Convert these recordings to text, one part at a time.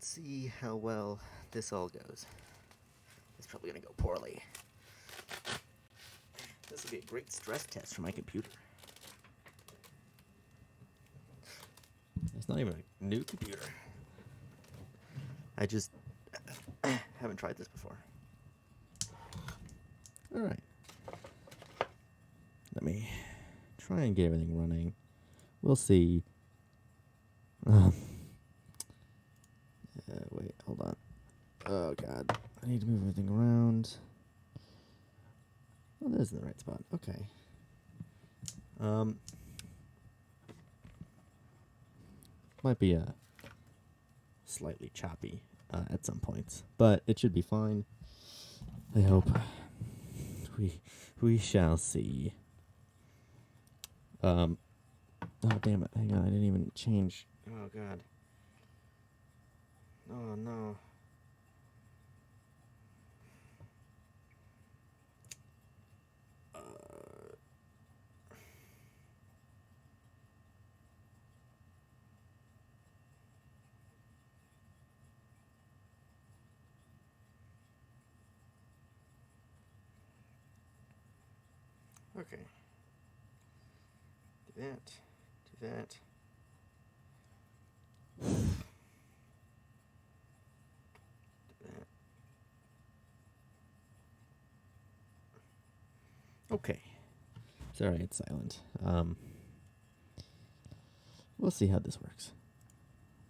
Let's see how well this all goes. It's probably gonna go poorly. This will be a great stress test for my computer. It's not even a new computer. I just haven't tried this before. Alright. Let me try and get everything running. We'll see. Wait, hold on. Oh, God. I need to move everything around. Oh, there's the right spot. Okay. Might be slightly choppy at some points, but it should be fine. I hope. We shall see. Oh, damn it. Hang on, I didn't even change. Oh, God. Oh, no. Okay. Do that. Do that. Do that. Okay. Sorry, it's silent. We'll see how this works.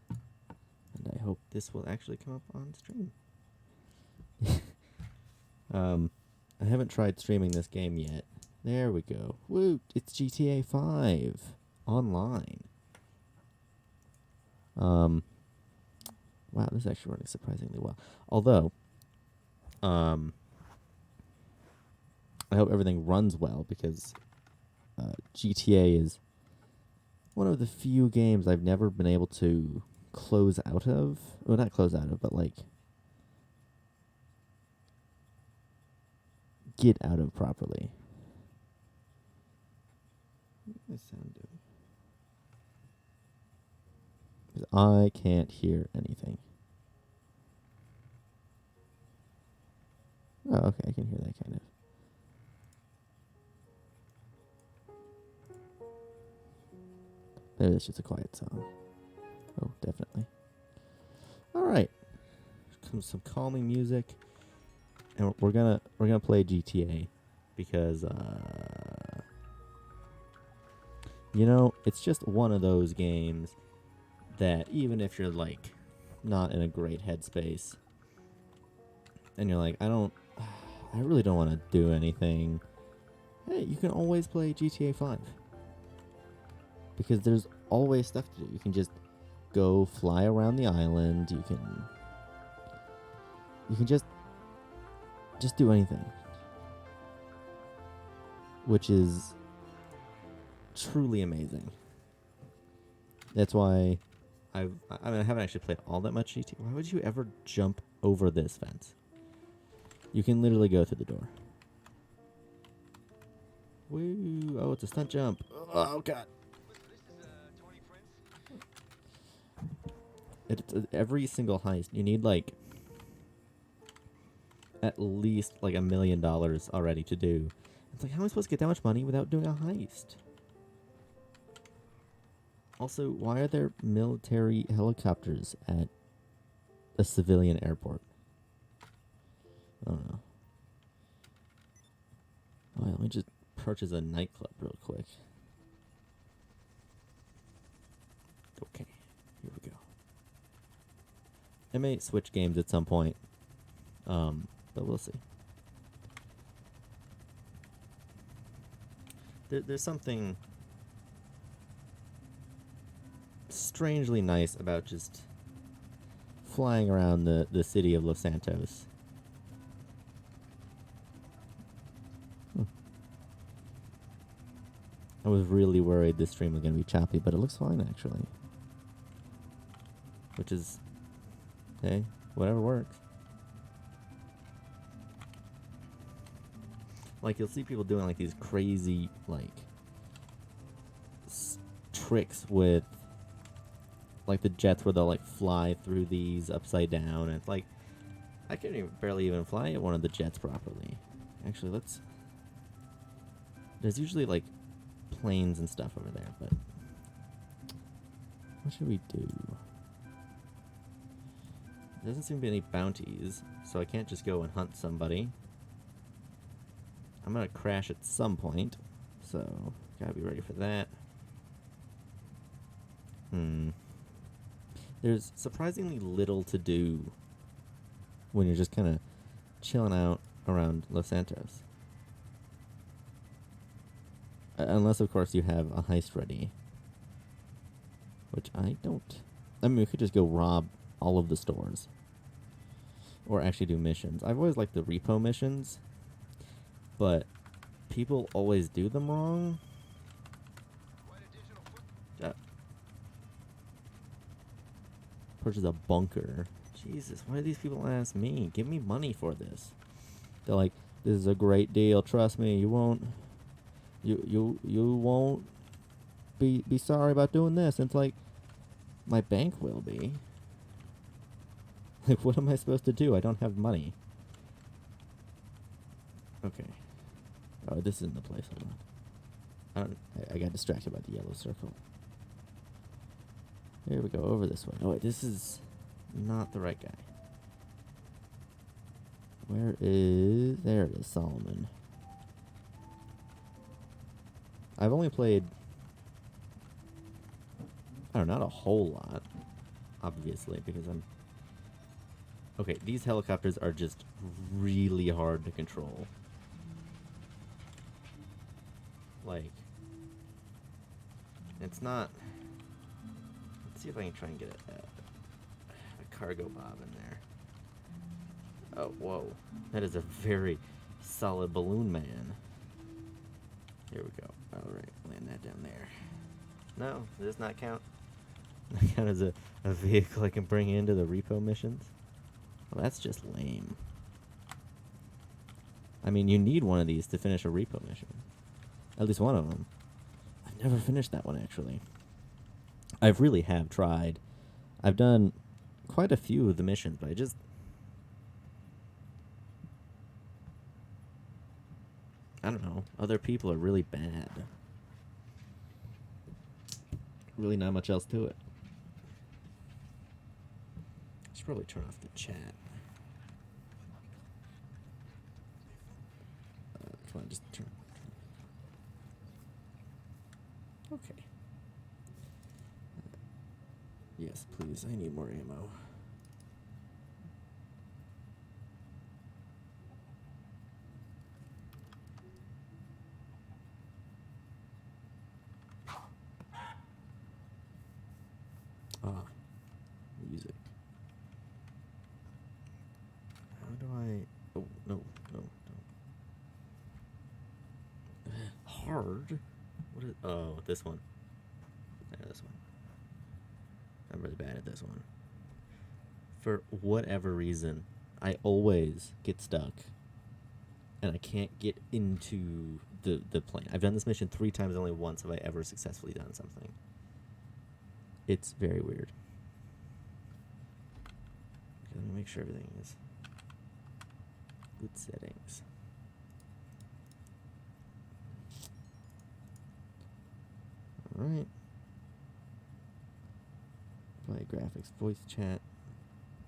And I hope this will actually come up on stream. I haven't tried streaming this game yet. There we go. Woo! It's GTA 5 online. Wow, this is actually running surprisingly well. Although, I hope everything runs well because GTA is one of the few games I've never been able to close out of. Well, not close out of, but like get out of properly. What does sound do? Because I can't hear anything. Oh, okay, I can hear that kind of. Maybe it's just a quiet song. Oh, definitely. All right, comes some calming music, and we're gonna play GTA because you know, it's just one of those games that even if you're like not in a great headspace and you're like, I really don't want to do anything, hey, you can always play GTA 5 because there's always stuff to do. You can just go fly around the island. You can just do anything, which is truly amazing. That's why I haven't actually played all that much GTA. Why would you ever jump over this fence? You can literally go through the door. Woo! Oh, it's a stunt jump. Oh, God. It's every single heist. You need, like, at least, like, $1 million already to do. It's like, how am I supposed to get that much money without doing a heist? Also, why are there military helicopters at a civilian airport? I don't know. All right, let me just purchase a nightclub real quick. Okay, here we go. I may switch games at some point, but we'll see. There's something strangely nice about just flying around the city of Los Santos. I was really worried this stream was going to be choppy, but it looks fine, actually. Which is, hey, whatever works. Like, you'll see people doing, like, these crazy, like, tricks with, like the jets where they'll like fly through these upside down. And it's like I can't even barely even fly one of the jets properly. Actually, let's. There's usually like planes and stuff over there, but what should we do? There doesn't seem to be any bounties, so I can't just go and hunt somebody. I'm gonna crash at some point, so gotta be ready for that. There's surprisingly little to do when you're just kind of chilling out around Los Santos. Unless, of course, you have a heist ready. Which I don't. I mean, we could just go rob all of the stores. Or actually do missions. I've always liked the repo missions. But people always do them wrong. Purchase a bunker. Jesus, why do these people ask me? Give me money for this. They're like, this is a great deal. Trust me, you won't. You won't be sorry about doing this. And it's like, my bank will be. Like, what am I supposed to do? I don't have money. Okay. Oh, this isn't the place. Hold on. I got distracted by the yellow circle. Here we go, over this way. Oh wait, this is not the right guy. Where is... There it is, Solomon. I've only played... I don't know, not a whole lot. Obviously, because I'm... Okay, these helicopters are just really hard to control. Like... It's not... Let's see if I can try and get a cargo bob in there. Oh, whoa. That is a very solid balloon man. Here we go. Alright, land that down there. No, does this not count? That count as a vehicle I can bring into the repo missions? Well, that's just lame. I mean, you need one of these to finish a repo mission. At least one of them. I've never finished that one, actually. I really have tried. I've done quite a few of the missions, but I don't know. Other people are really bad. Really not much else to it. I should probably turn off the chat. Come on, just turn. Okay. Yes, please. I need more ammo. Ah, music. How do I... Oh, no. Hard? What is... Oh, this one. Yeah, this one. I'm really bad at this one. For whatever reason, I always get stuck. And I can't get into the plane. I've done this mission 3 times, only once have I ever successfully done something. It's very weird. Okay, let me make sure everything is good settings. Alright. Play graphics, voice chat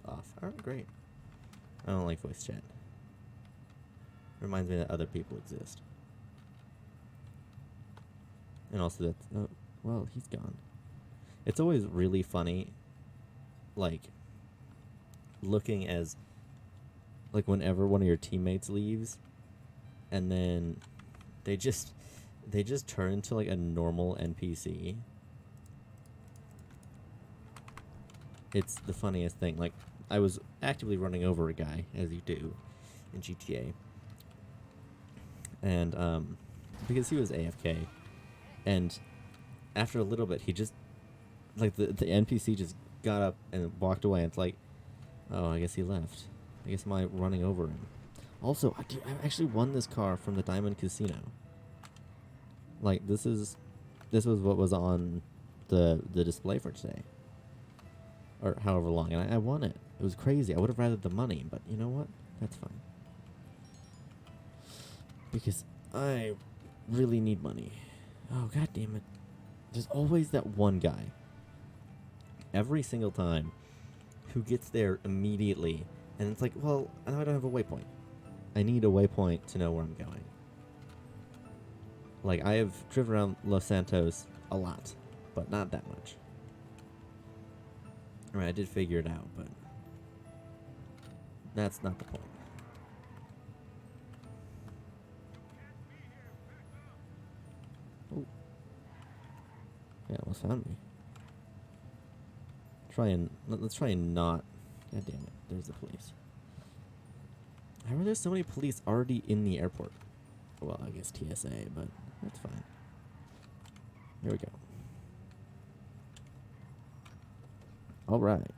off. Alright, great. I don't like voice chat. Reminds me that other people exist. And also that... Oh, well, he's gone. It's always really funny, like, looking as... Like, whenever one of your teammates leaves, and then they just turn into, like, a normal NPC. It's the funniest thing. Like, I was actively running over a guy, as you do in GTA. And, because he was AFK, and after a little bit, he just, like, the NPC just got up and walked away, and it's like, oh, I guess he left. I guess am I running over him? Also, I actually won this car from the Diamond Casino. Like, this was what was on the display for today. or however long, and I won it. It was crazy. I would have rather the money, but you know what? That's fine. Because I really need money. Oh, god damn it. There's always that one guy, every single time, who gets there immediately, and it's like, well, now I don't have a waypoint. I need a waypoint to know where I'm going. Like, I have driven around Los Santos a lot, but not that much. I mean, I did figure it out, but that's not the point. Oh. Yeah, almost found me. Let's try and not. God damn it, there's the police. How are there so many police already in the airport? Well, I guess TSA, but that's fine. Here we go. Alright.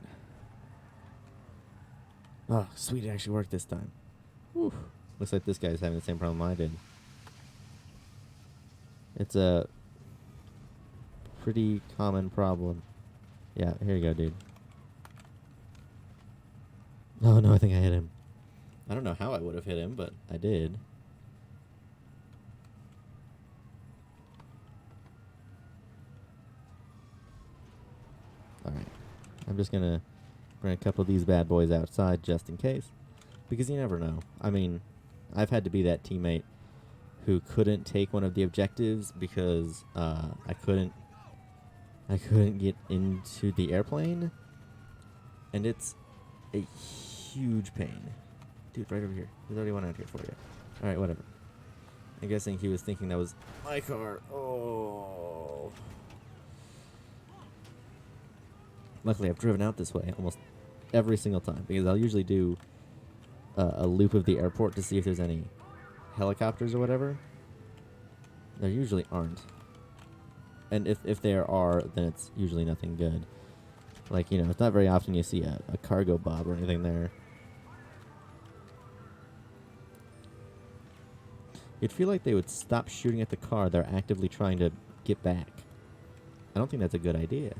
Oh, sweet, it actually worked this time. Whew. Looks like this guy's having the same problem I did. It's a pretty common problem. Yeah, here you go, dude. Oh no, I think I hit him. I don't know how I would have hit him, but I did. Alright. I'm just gonna bring a couple of these bad boys outside just in case. Because you never know. I mean, I've had to be that teammate who couldn't take one of the objectives because I couldn't get into the airplane, and it's a huge pain. Dude, right over here. There's already one out here for you. Alright, whatever. I'm guessing he was thinking that was my car. Oh. Luckily, I've driven out this way almost every single time, because I'll usually do a loop of the airport to see if there's any helicopters or whatever. There usually aren't. And if there are, then it's usually nothing good. Like, you know, it's not very often you see a cargo bob or anything there. You'd feel like they would stop shooting at the car they're actively trying to get back. I don't think that's a good idea.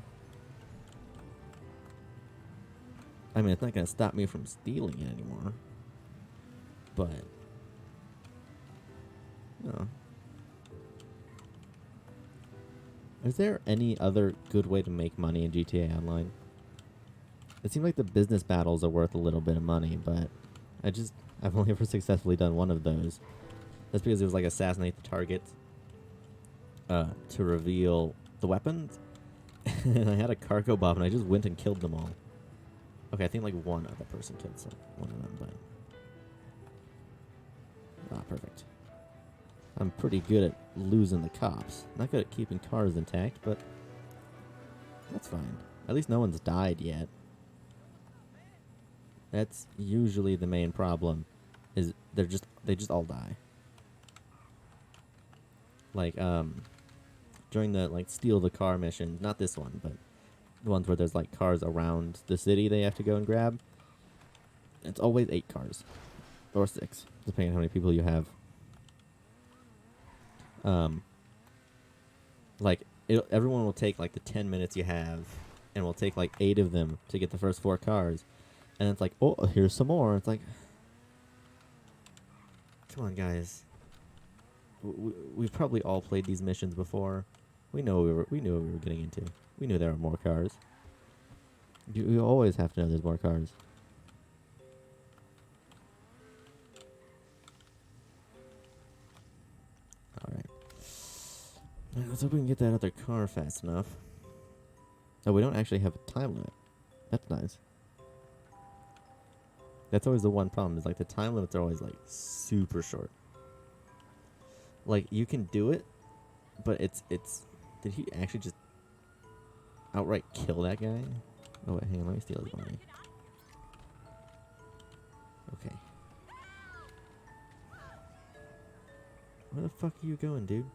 I mean, it's not going to stop me from stealing it anymore. But, no. Is there any other good way to make money in GTA Online? It seems like the business battles are worth a little bit of money, but I've only ever successfully done one of those. That's because it was like assassinate the target to reveal the weapons. And I had a cargo bomb, and I just went and killed them all. Okay, I think like one other person killed one of them, but... Ah, perfect. I'm pretty good at losing the cops. Not good at keeping cars intact, but that's fine. At least no one's died yet. That's usually the main problem, is they just all die. Like, during the, like, steal the car mission, not this one, but the ones where there's, like, cars around the city they have to go and grab. It's always 8 cars. Or 6, depending on how many people you have. Like, everyone will take, like, the 10 minutes you have, and will take, like, 8 of them to get the first 4 cars. And it's like, oh, here's some more. It's like, come on, guys. We've probably all played these missions before. We knew what we were getting into. We knew there were more cars. You always have to know there's more cars. Alright. Let's hope we can get that other car fast enough. Oh, we don't actually have a time limit. That's nice. That's always the one problem, is like the time limits are always like super short. Like, you can do it, but it's did he actually just outright kill that guy? Oh wait, hang on, let me steal his money. Okay. Where the fuck are you going, dude?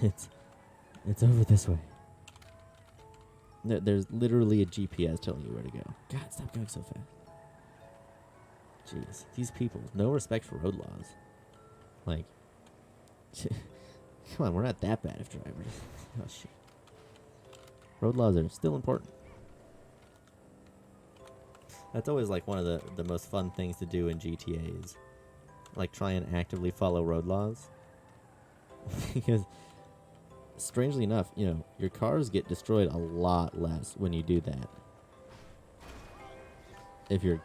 It's over this way. There's literally a GPS telling you where to go. God, stop going so fast. Jeez, these people, no respect for road laws. Like, come on, we're not that bad of drivers. Oh shit. Road laws are still important. That's always like one of the most fun things to do in GTAs. Like try and actively follow road laws. Because strangely enough, you know, your cars get destroyed a lot less when you do that. If you're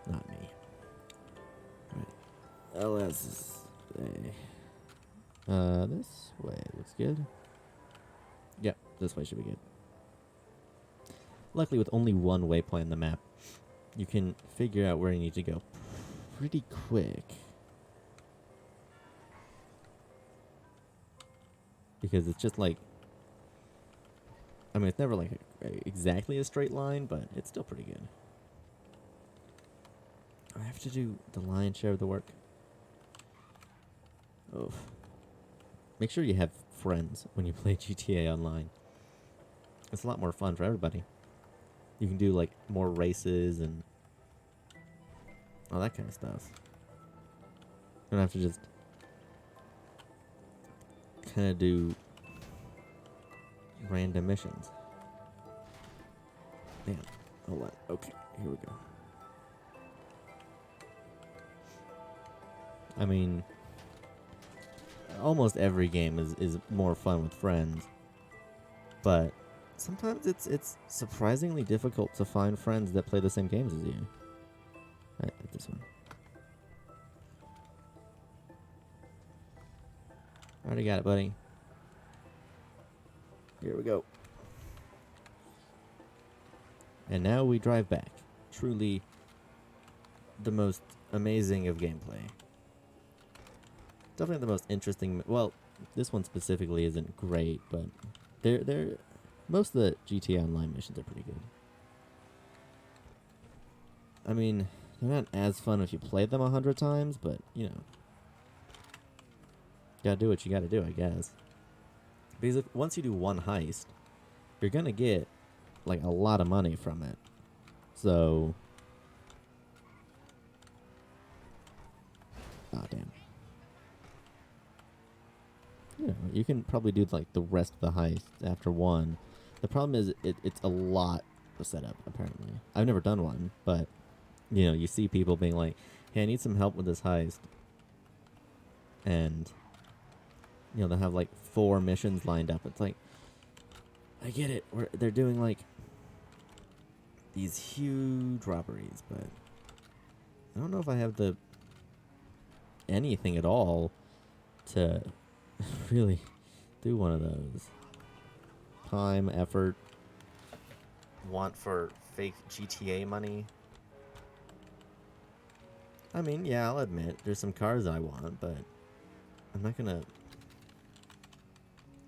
not me. Right. LS this way looks good. Yep, this way should be good. Luckily, with only one waypoint on the map, you can figure out where you need to go pretty quick. Because it's just like, I mean, it's never like exactly a straight line, but it's still pretty good. I have to do the lion's share of the work. Oh. Make sure you have friends when you play GTA Online. It's a lot more fun for everybody. You can do like more races and all that kind of stuff. You don't have to just kind of do random missions. Damn. Hold on. Okay, here we go. I mean, almost every game is more fun with friends, but sometimes it's surprisingly difficult to find friends that play the same games as you. Alright, this one. Already got it, buddy. Here we go. And now we drive back. Truly the most amazing of gameplay. Definitely the most interesting. Well, this one specifically isn't great, but they're most of the GTA Online missions are pretty good. I mean, they're not as fun if you play them 100 times, but you know, gotta do what you gotta do, I guess. Because once you do one heist, you're gonna get like a lot of money from it. So, oh damn. You know, you can probably do like the rest of the heist after one. The problem is it's a lot of setup, apparently. I've never done one, but you know, you see people being like, hey, I need some help with this heist. And you know, they'll have like 4 missions lined up. It's like, I get it. They're doing like these huge robberies, but I don't know if I have the anything at all to really do one of those. Time, effort, want for fake GTA money. I mean, yeah, I'll admit there's some cars I want, but I'm not gonna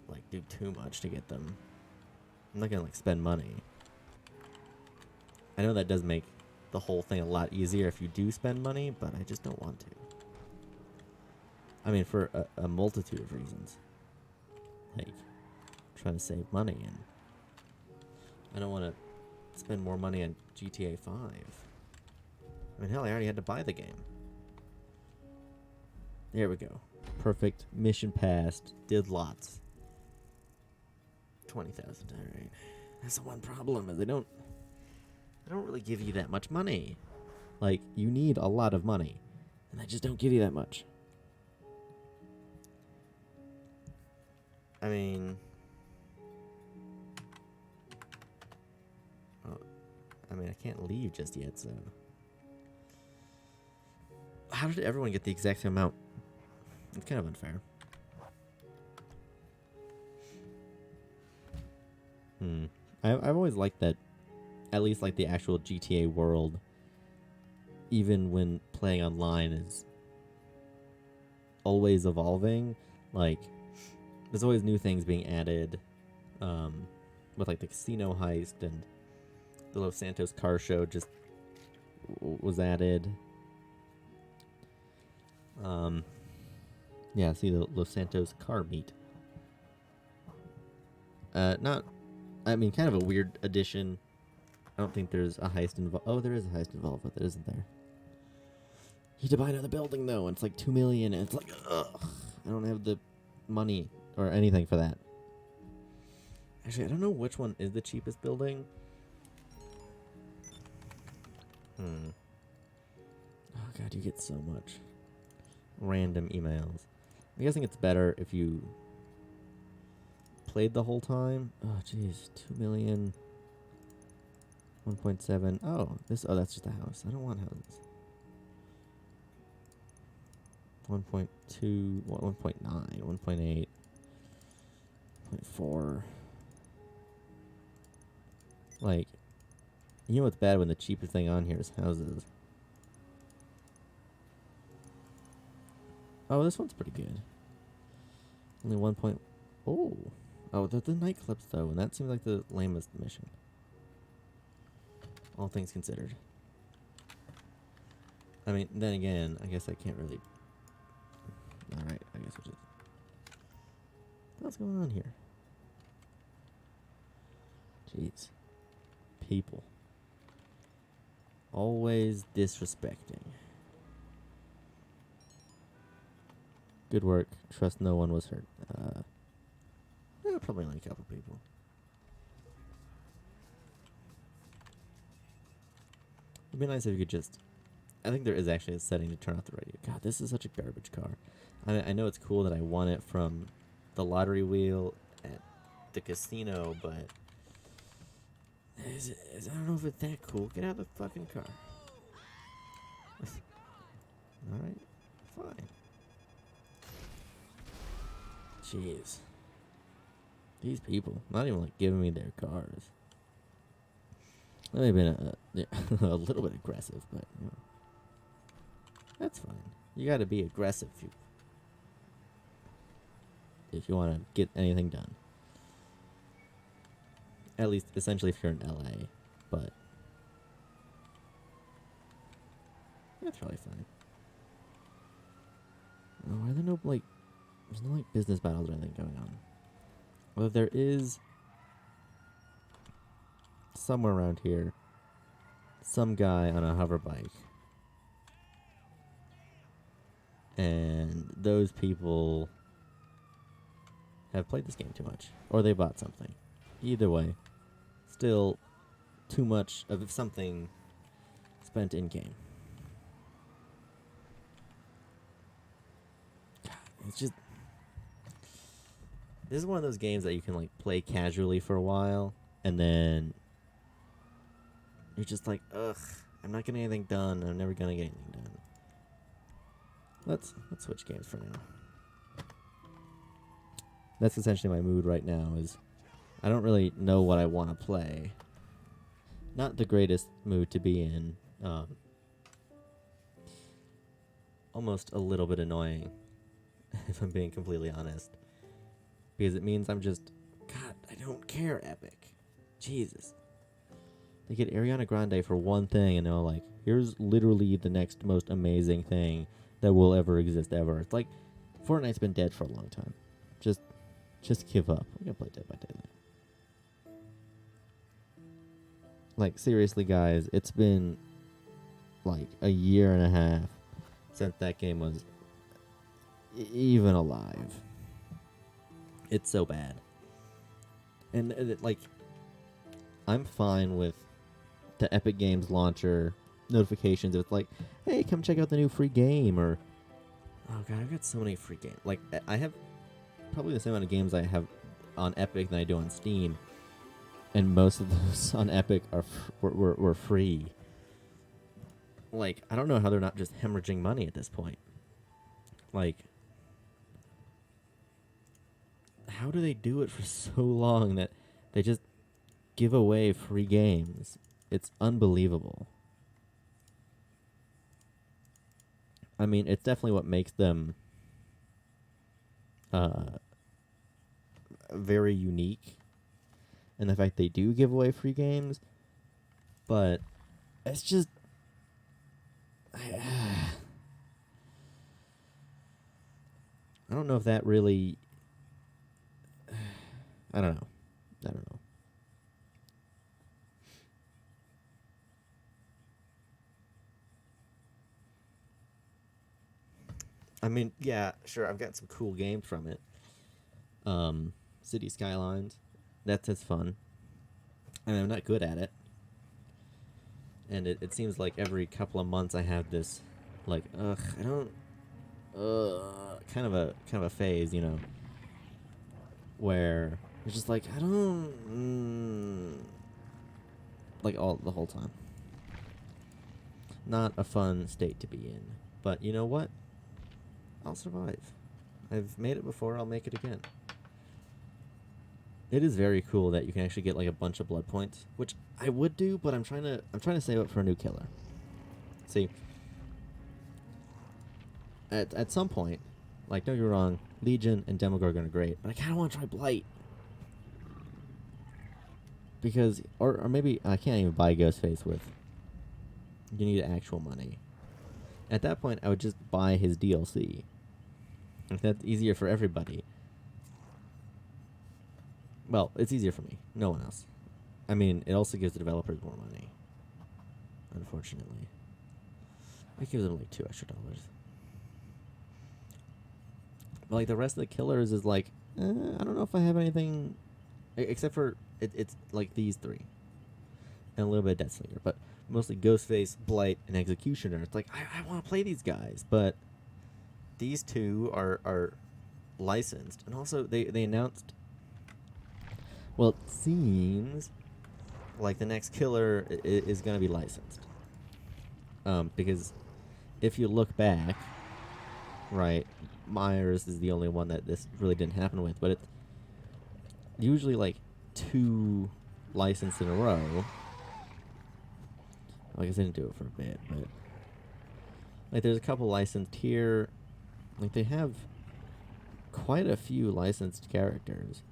like do too much to get them. I'm not gonna like spend money. I know that does make the whole thing a lot easier if you do spend money, but I just don't want to. I mean, for a multitude of reasons. Like, trying to save money, and I don't want to spend more money on GTA 5. I mean, hell, I already had to buy the game. There we go. Perfect. Mission passed. Did lots. 20,000. All right. That's the one problem, is they don't really give you that much money. Like, you need a lot of money, and they just don't give you that much. I mean, well, I can't leave just yet, so. How did everyone get the exact same amount? It's kind of unfair. I've always liked that, at least like the actual GTA world, even when playing online, is always evolving. Like, there's always new things being added, with like the casino heist, and the Los Santos car show just was added. Yeah, see the Los Santos car meet. Not, I mean, kind of a weird addition. I don't think there's a heist involved. Oh, there is a heist involved with it, isn't there? You need to buy another building though, and it's like $2 million, and it's like, ugh, I don't have the money or anything for that. Actually, I don't know which one is the cheapest building. God, you get so much random emails. I'm guessing it's better if you played the whole time. Oh, jeez. 2 million. 1.7. Oh, that's just a house. I don't want houses. 1.2, 1.9, 1.8, 0.4. Like, you know what's bad when the cheapest thing on here is houses. Oh, this one's pretty good. Only 1 point... Oh. Oh, the nightclubs, though, and that seems like the lamest mission. All things considered. I mean, then again, I guess I can't really... Alright, I guess we'll just... What's going on here? Jeez. People. Always disrespecting. Good work. Trust no one was hurt. Probably only a couple people. It'd be nice if you could just... I think there is actually a setting to turn off the radio. God, this is such a garbage car. I know it's cool that I won it from the lottery wheel at the casino, but... I don't know if it's that cool. Get out of the fucking car. Alright, fine. Jeez. These people, not even like giving me their cars. That may have been a little bit aggressive, but you know, that's fine. You gotta be aggressive if you want to get anything done. At least, essentially, if you're in LA, but that's probably fine. Oh, are there no there's no business battles or anything going on? Well, there is somewhere around here some guy on a hover bike, and those people have played this game too much, or they bought something. Either way, still too much of something spent in game. God, it's just... This is one of those games that you can play casually for a while, and then you're just like, ugh, I'm not getting anything done. I'm never gonna get anything done. Let's switch games for now. That's essentially my mood right now. Is I don't really know what I want to play. Not the greatest mood to be in. Almost a little bit annoying, if I'm being completely honest. Because it means I'm just... God, I don't care, Epic. Jesus. They get Ariana Grande for one thing, and they're like, here's literally the next most amazing thing that will ever exist ever. It's like, Fortnite's been dead for a long time. Just give up. We're gonna play Dead by Daylight. Seriously, guys, it's been, a year and a half since that game was even alive. It's so bad. And, I'm fine with the Epic Games launcher notifications. It's like, hey, come check out the new free game, or... Oh, God, I've got so many free games. I have probably the same amount of games I have on Epic than I do on Steam. And most of those on Epic were free. I don't know how they're not just hemorrhaging money at this point. How do they do it for so long that they just give away free games? It's unbelievable. I mean, it's definitely what makes them very unique, and the fact they do give away free games, but it's just... I don't know if that really... I don't know. I mean, yeah, sure, I've got some cool games from it. City Skylines. That's fun. I mean, I'm not good at it. And it seems like every couple of months I have this like, ugh, I don't, kind of a phase, where it's just like I don't, like all the whole time. Not a fun state to be in, but you know what? I'll survive. I've made it before. I'll make it again. It is very cool that you can actually get like a bunch of blood points, which I would do, but I'm trying to save up for a new killer. See, at some point, like don't get me wrong, Legion and Demogorgon are great, but I kind of want to try Blight because, or maybe I can't even buy Ghostface with. You need actual money. At that point, I would just buy his DLC. If that's easier for everybody. Well, it's easier for me. No one else. I mean, it also gives the developers more money. Unfortunately. It gives them like $2 extra. But like the rest of the killers is like, I don't know if I have anything except for it's like these three. And a little bit of Deathslinger, but mostly Ghostface, Blight, and Executioner. It's like I want to play these guys, but these two are licensed, and also they announced. Well, it seems like the next killer is going to be licensed. Because if you look back, right, Myers is the only one that this really didn't happen with, but it's usually like 2 licensed in a row. I guess I didn't do it for a bit, but like there's a couple licensed here. Like they have quite a few licensed characters.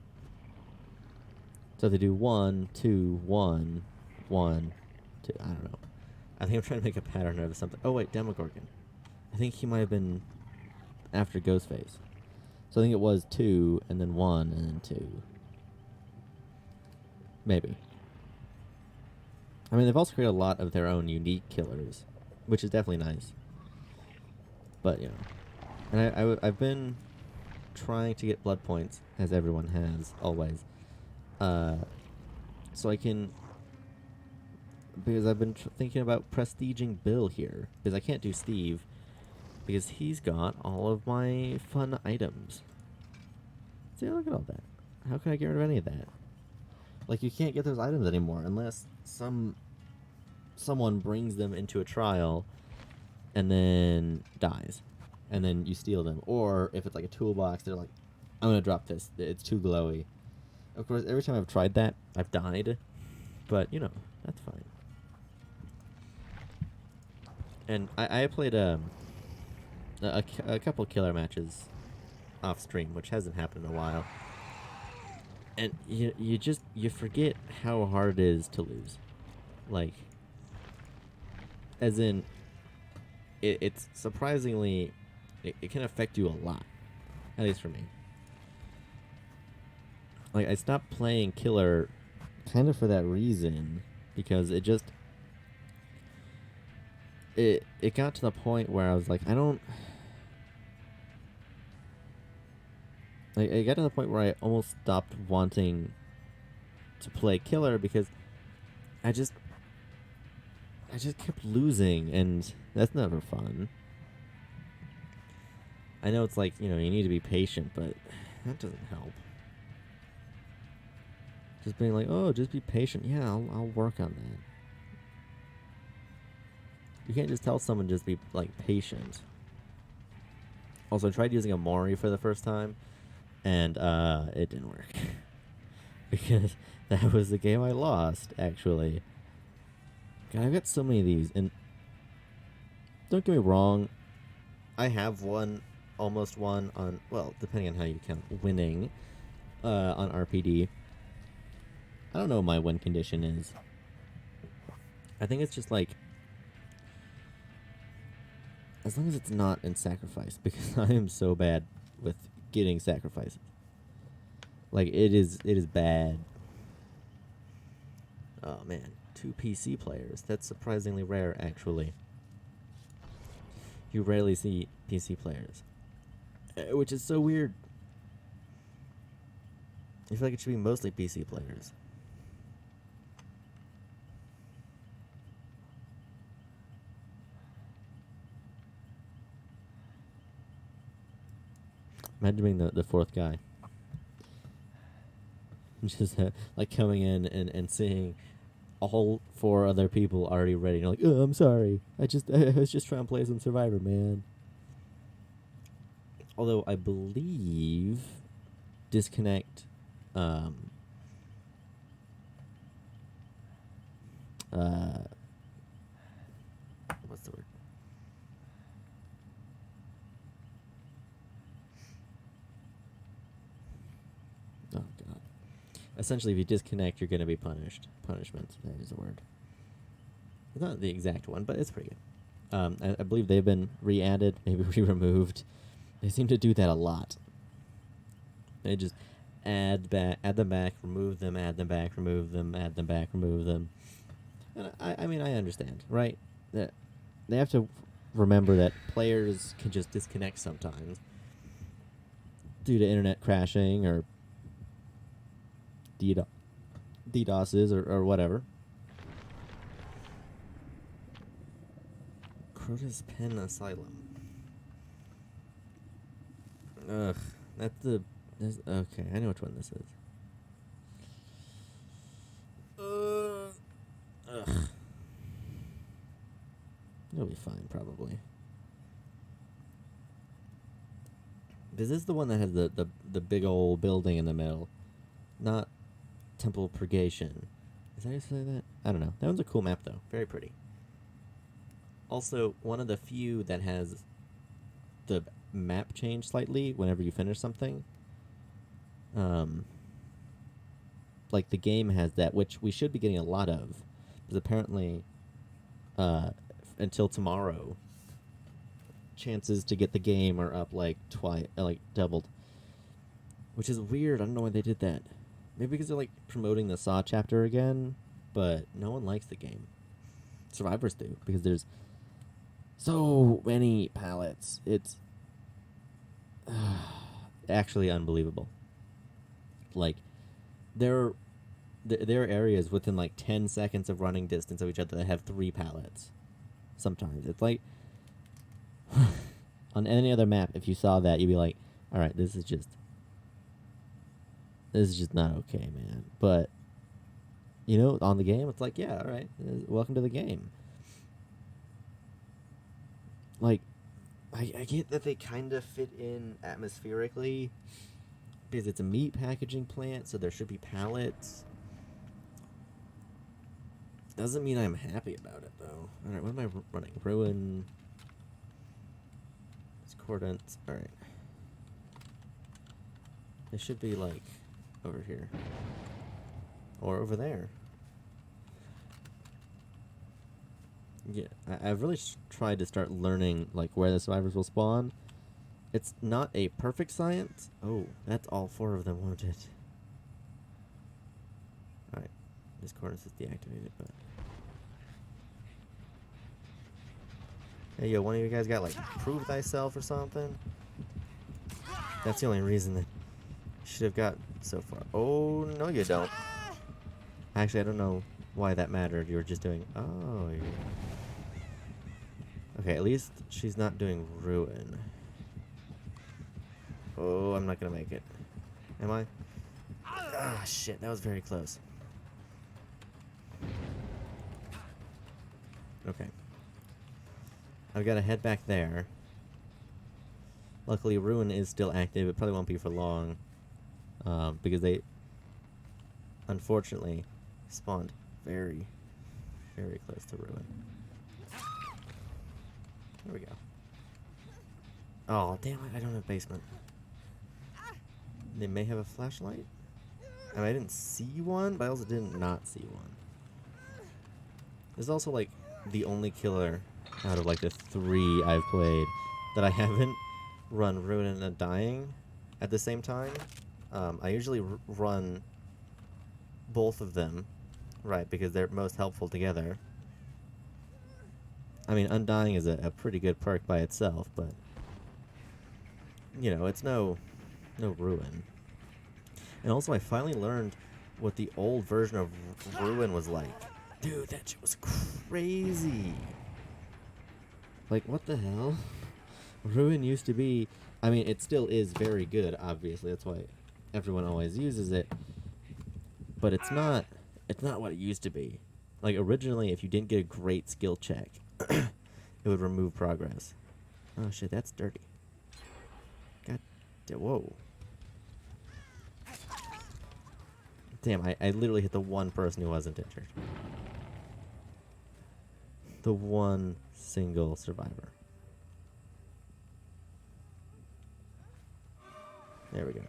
So they do 1, 2, 1, 1, 2. I don't know. I think I'm trying to make a pattern of something. Oh wait, Demogorgon. I think he might have been after Ghostface. So I think it was 2 and then 1 and then 2. Maybe. I mean, they've also created a lot of their own unique killers, which is definitely nice. But, and I've been trying to get blood points, as everyone has, always. So I can, because I've been thinking about prestiging Bill here, because I can't do Steve, because he's got all of my fun items. See, look at all that. How can I get rid of any of that? Like, you can't get those items anymore unless someone brings them into a trial and then dies. And then you steal them. Or if it's like a toolbox, they're like, I'm going to drop this. It's too glowy. Of course, every time I've tried that, I've died. But, that's fine. And I played a couple killer matches off stream, which hasn't happened in a while. And you forget how hard it is to lose. Like, as in, it's surprisingly, it can affect you a lot. At least for me. Like, I stopped playing killer kind of for that reason, because it got to the point where I was like, I don't... Like, it got to the point where I almost stopped wanting to play killer because I just kept losing, and that's never fun. I know it's like, you need to be patient, but that doesn't help. Just being like, oh, just be patient. Yeah, I'll work on that. You can't just tell someone just be, like, patient. Also, I tried using a Mori for the first time, and it didn't work. Because that was the game I lost, actually. God, I've got so many of these, and don't get me wrong, I have almost won on, well, depending on how you count winning, on RPD. I don't know what my win condition is. I think it's just like, as long as it's not in sacrifice, because I am so bad with getting sacrifices. Like, it is bad. Oh man, 2 PC players. That's surprisingly rare, actually. You rarely see PC players, which is so weird. I feel like it should be mostly PC players. Imagine being the fourth guy. Just like coming in and seeing all four other people already ready. You're like, oh, I'm sorry. I was just trying to play some Survivor, man. Although I believe disconnect what's the word? Oh god. Essentially, if you disconnect, you're going to be punished. Punishment, that is the word. It's not the exact one, but it's pretty good. I believe they've been re-added, maybe re-removed. They seem to do that a lot. They just add them back, remove them, add them back, remove them, add them back, remove them. And I mean, I understand, right? That they have to remember that players can just disconnect sometimes due to internet crashing or DDoSes or whatever. Crotus Pen Asylum. Ugh, okay, I know which one this is. Ugh. It'll be fine, probably. This is the one that has the big old building in the middle. Not Temple of Purgation. Is that how you say that? I don't know. That one's a cool map, though. Very pretty. Also, one of the few that has the map change slightly whenever you finish something. Like the game has that, which we should be getting a lot of, because apparently, until tomorrow, chances to get the game are up like doubled, which is weird. I don't know why they did that. Maybe because they're like promoting the Saw chapter again, but no one likes the game. Survivors do, because there's so many pallets. It's actually unbelievable. Like, there are areas within like 10 seconds of running distance of each other that have 3 pallets. Sometimes it's like on any other map, if you saw that, you'd be like, all right, this is just not okay, man. But you know, on the game, it's like, yeah, all right, welcome to the game. Like, I get that they kind of fit in atmospherically because it's a meat packaging plant, so there should be pallets. Doesn't mean I'm happy about it, though. All right, what am I running? Ruin. Discordance. All right. They should be like over here or over there. Yeah, I've really tried to start learning like where the survivors will spawn. It's not a perfect science. Oh, that's all 4 of them wanted. Alright, Discordance is deactivated, but... Hey, yo, one of you guys got like prove thyself or something? That's the only reason that you should have got so far. Oh, no you don't. Actually, I don't know why that mattered. You were just doing... Oh, okay, at least she's not doing Ruin. Oh, I'm not gonna make it. Am I? Ah, shit, that was very close. Okay. I've got to head back there. Luckily, Ruin is still active. It probably won't be for long. Because they, unfortunately, spawned very, very close to Ruin. There we go. Oh, damn it, I don't have basement. They may have a flashlight. I mean, I didn't see one, but I also didn't not see one. This is also, like, the only killer out of, like, the 3 I've played that I haven't run Ruin and Undying at the same time. I usually run both of them, right, because they're most helpful together. I mean, Undying is a pretty good perk by itself, but, you know, it's no Ruin. And also, I finally learned what the old version of Ruin was like. Dude, that shit was crazy. Like, what the hell? Ruin used to be I mean, it still is very good, obviously. That's why everyone always uses it. But it's not what it used to be. Like, originally, if you didn't get a great skill check, it would remove progress. Oh, shit, that's dirty. God damn, whoa. Damn, I literally hit the one person who wasn't injured. The one single survivor. There we go.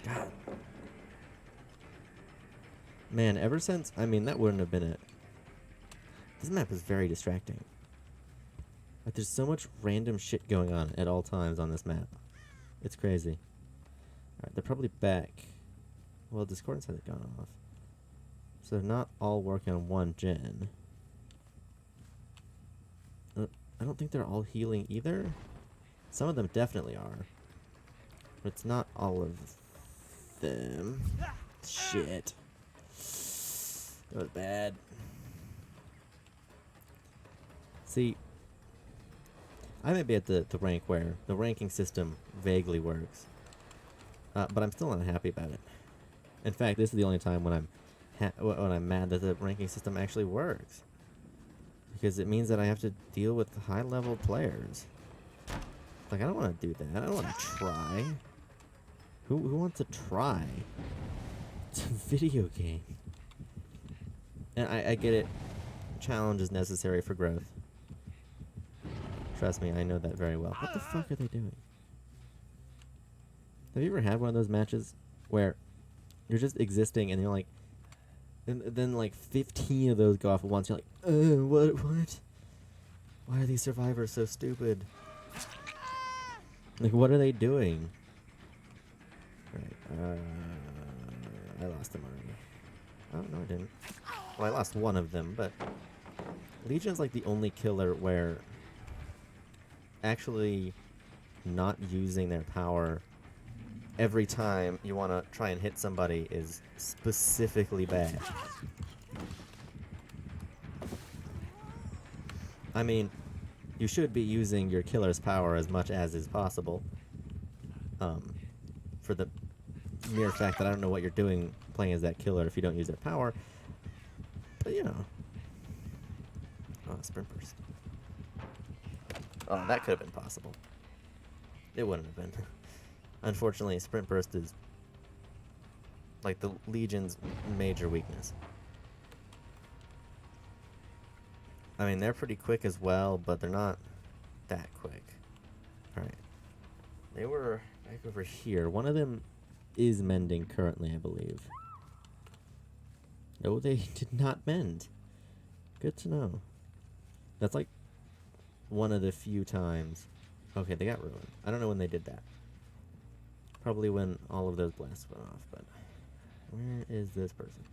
God. Man, ever since... I mean, that wouldn't have been it. This map is very distracting. Like, there's so much random shit going on at all times on this map. It's crazy. Alright, they're probably back. Well, Discordance hasn't gone off. So they're not all working on one gen. I don't think they're all healing either. Some of them definitely are. But it's not all of them. Shit. That was bad. See, I may be at the rank where the ranking system vaguely works. But I'm still not happy about it. In fact, this is the only time when I'm mad that the ranking system actually works. Because it means that I have to deal with high-level players. Like, I don't want to do that. I don't want to try. Who wants to try? It's a video game. And I get it. Challenge is necessary for growth. Trust me, I know that very well. What the fuck are they doing? Have you ever had one of those matches where you're just existing and you're like, and then like 15 of those go off at once. You're like, what? Why are these survivors so stupid? Like, what are they doing? Right, I lost them already. Oh, no, I didn't. Well, I lost one of them, but Legion's like the only killer where actually not using their power every time you want to try and hit somebody is specifically bad. I mean, you should be using your killer's power as much as is possible. For the mere fact that I don't know what you're doing playing as that killer if you don't use their power. But, you know. Oh, sprint burst. Oh, that could have been possible. It wouldn't have been. Unfortunately, sprint burst is like the Legion's major weakness. I mean, they're pretty quick as well, but they're not that quick. Alright. They were back over here. One of them is mending currently, I believe. No, they did not mend. Good to know. That's like one of the few times. Okay, they got ruined. I don't know when they did that. Probably when all of those blasts went off, but where is this person?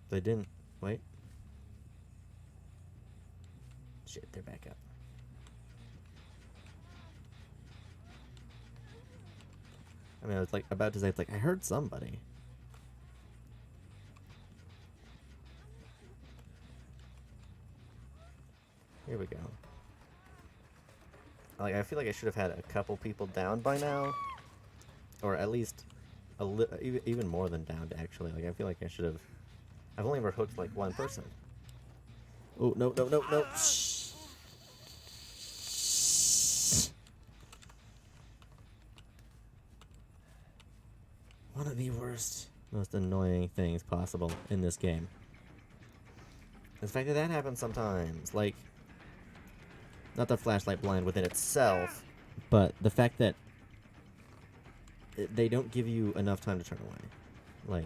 They didn't. Wait. Shit, they're back up. I mean, I was like about to say, it's like, I heard somebody. Here we go. Like, I feel like I should have had a couple people down by now. Or at least even more than downed, actually. Like, I feel like I should have... I've only ever hooked, like, one person. Oh, no, no, no, no. One of the worst, most annoying things possible in this game. The fact that that happens sometimes. Like, not the flashlight blind within itself, but the fact that they don't give you enough time to turn away.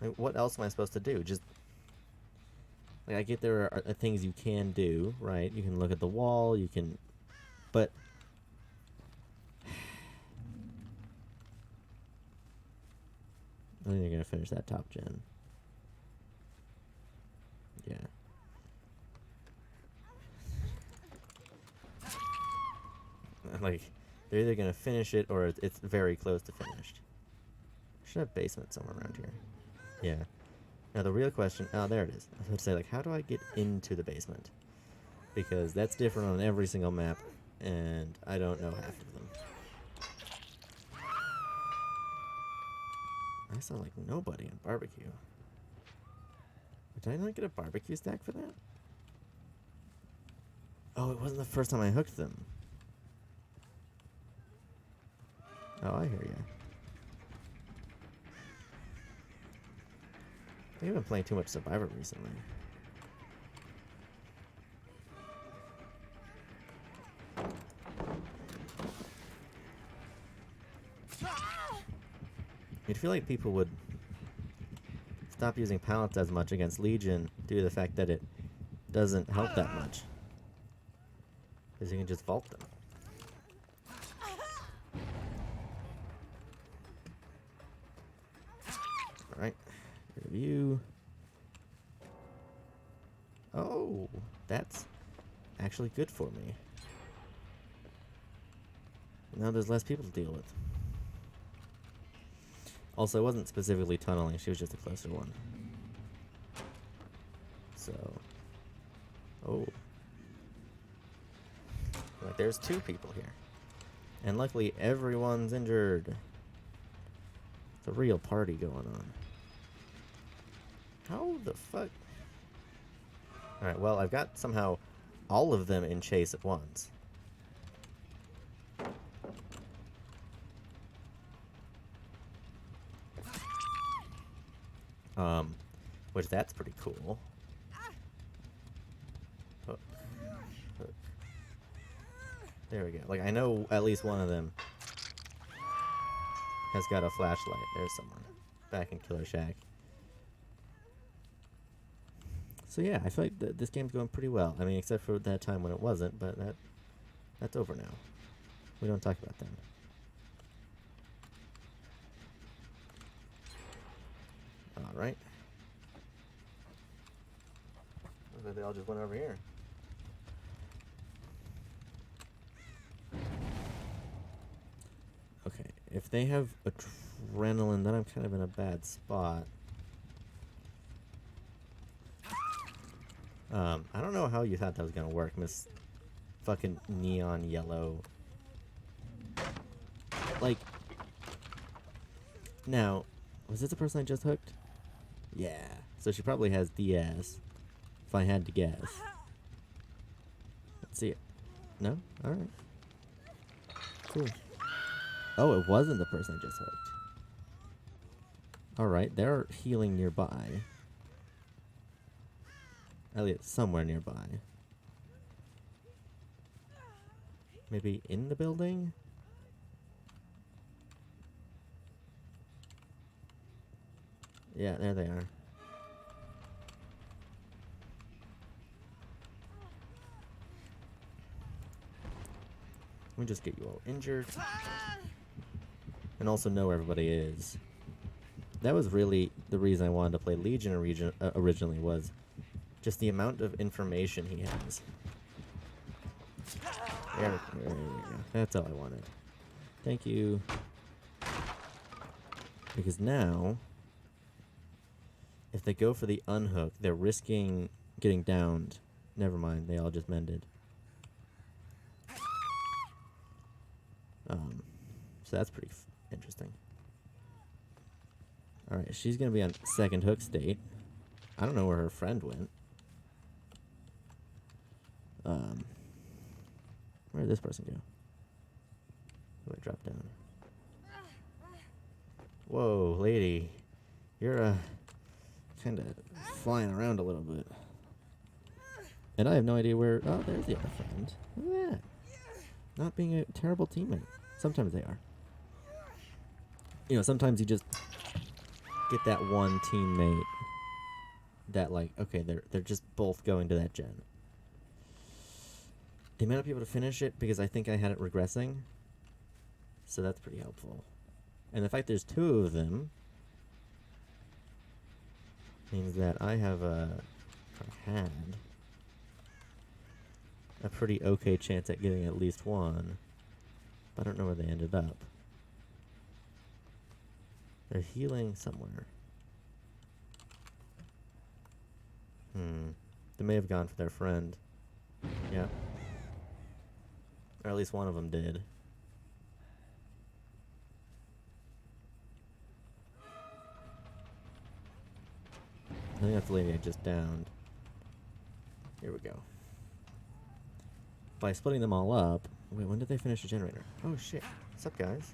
Like, what else am I supposed to do? Just, like, I get there are things you can do, right? You can look at the wall, you can, but I think they're gonna finish that top gen. Yeah. Like, they're either gonna finish it or it's very close to finished. Should have basement somewhere around here. Yeah. Now the real question, oh, there it is. I was going to say, like, how do I get into the basement? Because that's different on every single map, and I don't know half of them. I sound like nobody on barbecue. Did I not get a barbecue stack for that? Oh, it wasn't the first time I hooked them. Oh, I hear ya. I think I've been playing too much Survivor recently. You'd feel like people would stop using pallets as much against Legion due to the fact that it doesn't help that much. Because you can just vault them. Alright. Review. Oh, that's actually good for me. Now there's less people to deal with. Also, it wasn't specifically tunneling, she was just a closer one. So. Oh. Like, there's 2 people here. And luckily, everyone's injured. It's a real party going on. How the fuck? Alright, well, I've got somehow all of them in chase at once. Which that's pretty cool. Hook. Hook. There we go. Like, I know at least one of them has got a flashlight. There's someone back in Killer Shack. So yeah, I feel like this game's going pretty well. I mean, except for that time when it wasn't, but that's over now. We don't talk about that. Alright. Looks like they all just went over here. Okay, if they have adrenaline, then I'm kind of in a bad spot. I don't know how you thought that was gonna work, Miss fucking neon yellow. Like, now, was this the person I just hooked? Yeah, so she probably has DS, if I had to guess. Let's see it. No? Alright. Cool. Oh, it wasn't the person I just hooked. Alright, they're healing nearby. Elliot, somewhere nearby. Maybe in the building? Yeah, there they are. Let me just get you all injured. And also know where everybody is. That was really the reason I wanted to play Legion originally, was just the amount of information he has. There we go. That's all I wanted. Thank you. Because now, if they go for the unhook, they're risking getting downed. Never mind, they all just mended. So that's pretty interesting. Alright, she's gonna be on second hook state. I don't know where her friend went. Where did this person go? Oh, I dropped down. Whoa, lady. You're, kind of flying around a little bit. And I have no idea where... Oh, there's the other friend. Look at that. Not being a terrible teammate. Sometimes they are. You know, sometimes you just get that one teammate that, like, okay, they're just both going to that gen. They might not be able to finish it because I think I had it regressing. So that's pretty helpful. And the fact there's 2 of them means that I have had a pretty okay chance at getting at least one. But I don't know where they ended up. They're healing somewhere. They may have gone for their friend. Yeah. Or at least one of them did. I think that's the lady I just downed. Here we go. By splitting them all up... Wait, when did they finish the generator? Oh, shit. What's up, guys?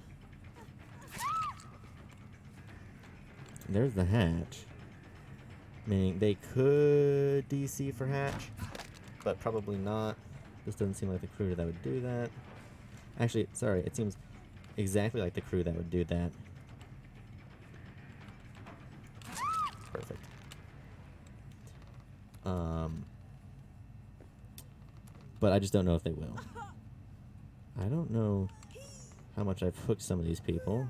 There's the hatch. Meaning they could DC for hatch, but probably not. This doesn't seem like the crew that would do that. Actually, sorry, it seems exactly like the crew that would do that. Perfect. But I just don't know if they will. I don't know how much I've hooked some of these people.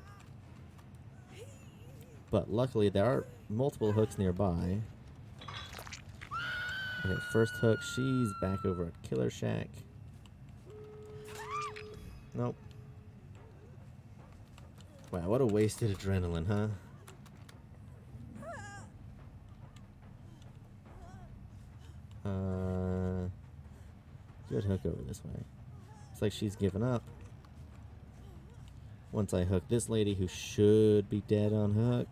But luckily there are multiple hooks nearby. Okay, first hook, she's back over at Killer Shack. Nope. Wow, what a wasted adrenaline, huh? Good hook over this way. Looks like she's given up. Once I hook this lady who should be dead on hook.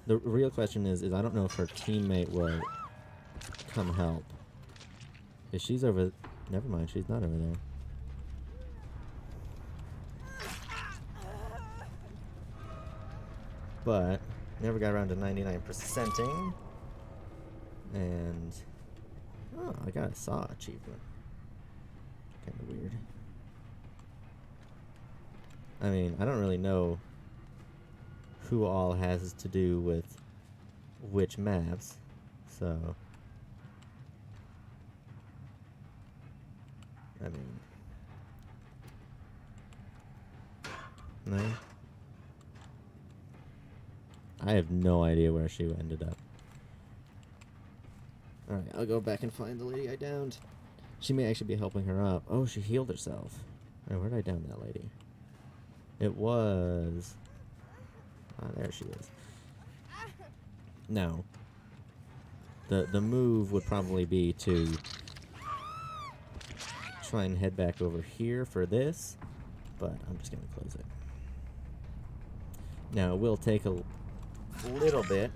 The real question is I don't know if her teammate will come help. If she's over... Never mind, she's not over there. But, never got around to 99%ing. And... Oh, I got a saw achievement. Kind of weird. I mean, I don't really know who all has to do with which maps, so... I mean... No? I have no idea where she ended up. Alright, I'll go back and find the lady I downed. She may actually be helping her up. Oh, she healed herself. Alright, where did I down that lady? It was... Ah, there she is. Now, the move would probably be to try and head back over here for this, but I'm just going to close it. Now, it will take a little bit.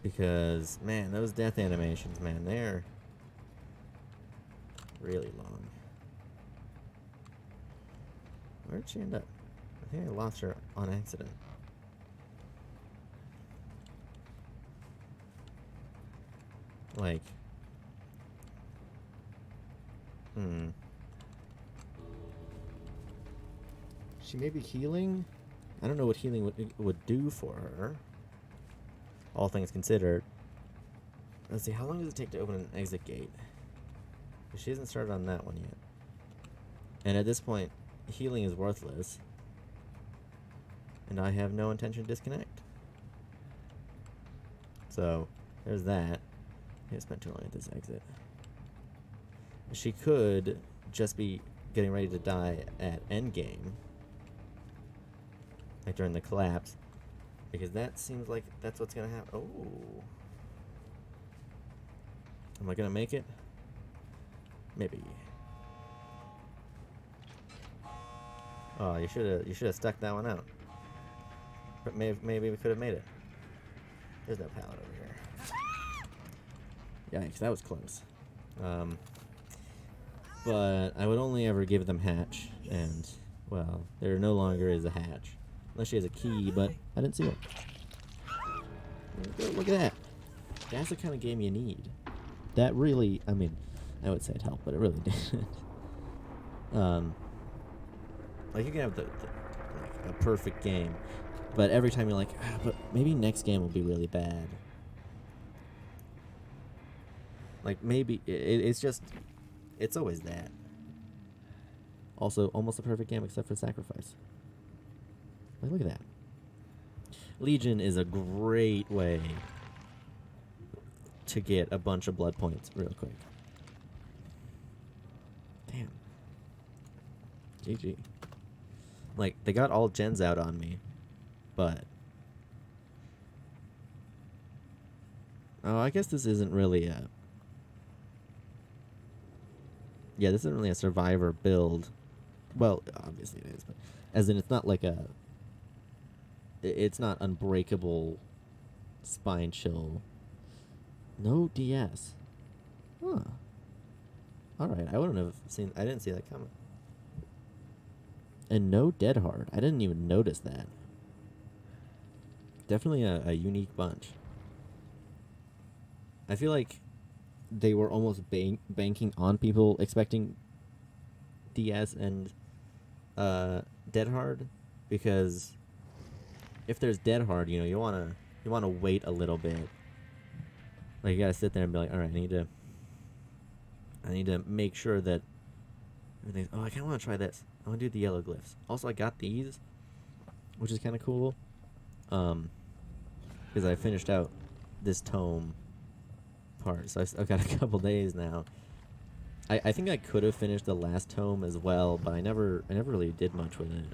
Because, man, those death animations, man, they're really long. Where'd she end up? I think I lost her on accident. Like... She may be healing? I don't know what healing would do for her. All things considered. Let's see, how long does it take to open an exit gate? She hasn't started on that one yet. And at this point, healing is worthless. And I have no intention to disconnect. So, there's that. I spent too long at this exit. She could just be getting ready to die at endgame. Like during the collapse. Because that seems like that's what's gonna happen. Oh. Am I gonna make it? Maybe. Oh, you should have stuck that one out. But maybe we could have made it. There's no pallet over here. Yikes, that was close. But I would only ever give them hatch, and well, there no longer is a hatch. Unless she has a key, but I didn't see it. Look at that. That's the kind of game you need. That really, I mean, I would say it helped, but it really didn't. Like you can have like a perfect game, but every time you're like, but maybe next game will be really bad. Like maybe it's just, it's always that. Also, almost a perfect game except for Sacrifice. Like, look at that. Legion is a great way to get a bunch of blood points real quick. Damn. GG. Like, they got all gens out on me, but... Oh, I guess this isn't really a... Yeah, this isn't really a survivor build. Well, obviously it is, but... As in, it's not like a... It's not unbreakable spine chill. No DS. Huh. Alright, I wouldn't have seen... I didn't see that coming. And no Dead Hard. I didn't even notice that. Definitely a unique bunch. I feel like they were almost banking on people expecting DS and Dead Hard, because if there's Dead Hard, you know, you wanna wait a little bit. Like, you gotta sit there and be like, all right, I need to make sure that everything's... Oh, I kind of want to try this. I want to do the yellow glyphs. Also, I got these, which is kind of cool, because I finished out this tome part, so I've got a couple days now. I think I could have finished the last tome as well, but I never really did much with it.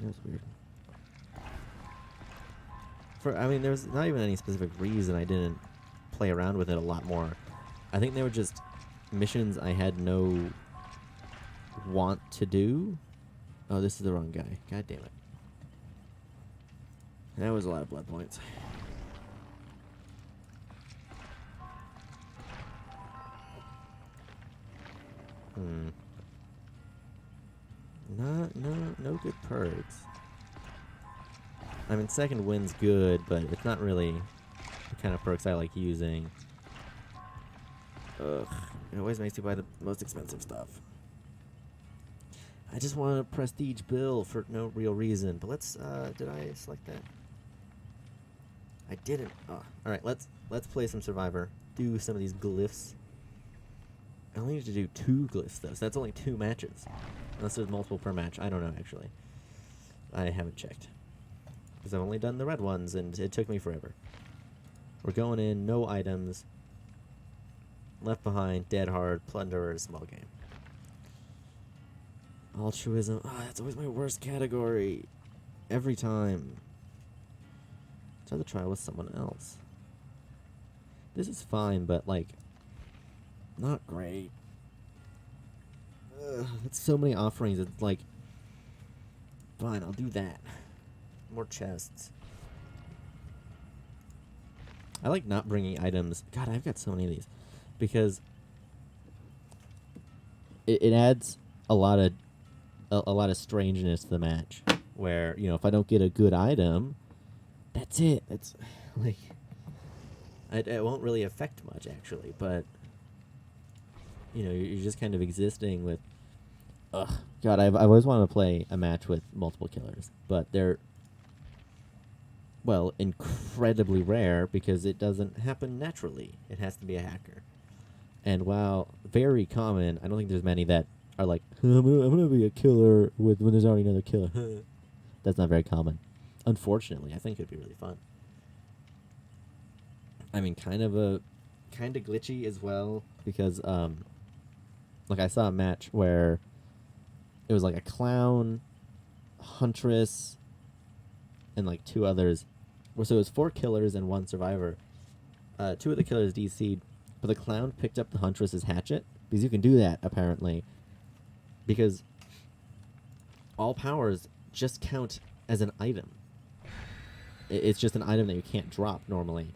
That was weird. I mean, there's not even any specific reason I didn't play around with it a lot more. I think they were just missions I had no want to do. Oh, this is the wrong guy. God damn it. That was a lot of blood points. No good perks. I mean, second wind's good, but it's not really the kind of perks I like using. Ugh. It always makes you buy the most expensive stuff. I just want a prestige bill for no real reason. But let's, did I select that? I didn't. Oh, alright, let's play some Survivor. Do some of these glyphs. I only need to do 2 glyphs, though, so that's only 2 matches. Unless there's multiple per match. I don't know, actually. I haven't checked. Because I've only done the red ones, and it took me forever. We're going in, no items. Left Behind, Dead Hard, Plunderer, small game. Altruism. Ah, that's always my worst category. Every time. Try to try with someone else. This is fine, but, like, not great. It's so many offerings. It's like, fine, I'll do that. More chests. I like not bringing items. God, I've got so many of these. Because it adds a lot of strangeness to the match. Where, you know, if I don't get a good item, that's it. It's like, it won't really affect much, actually. But, you know, you're just kind of existing with... Ugh. God, I've always wanted to play a match with multiple killers. But they're, well, incredibly rare because it doesn't happen naturally. It has to be a hacker. And while very common, I don't think there's many that are like, I'm gonna be a killer when there's already another killer. That's not very common. Unfortunately, I think it'd be really fun. I mean, kind of glitchy as well, because like, I saw a match where it was like a clown, huntress, and like 2 others. So it was 4 killers and 1 survivor. 2 of the killers DC'd, but the clown picked up the huntress's hatchet, because you can do that, apparently. Because all powers just count as an item. It's just an item that you can't drop normally.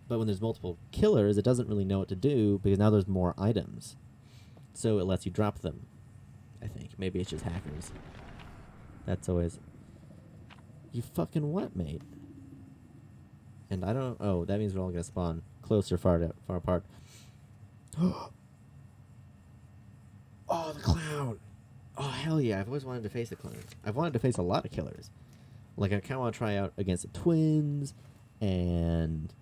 But when there's multiple killers, it doesn't really know what to do, because now there's more items. So it lets you drop them, I think. Maybe it's just hackers. That's always... You fucking what, mate? And I don't... Oh, that means we're all gonna spawn closer, far apart. Oh, the clown! Oh, hell yeah, I've always wanted to face the clown. I've wanted to face a lot of killers. Like, I kind of want to try out against the twins, and...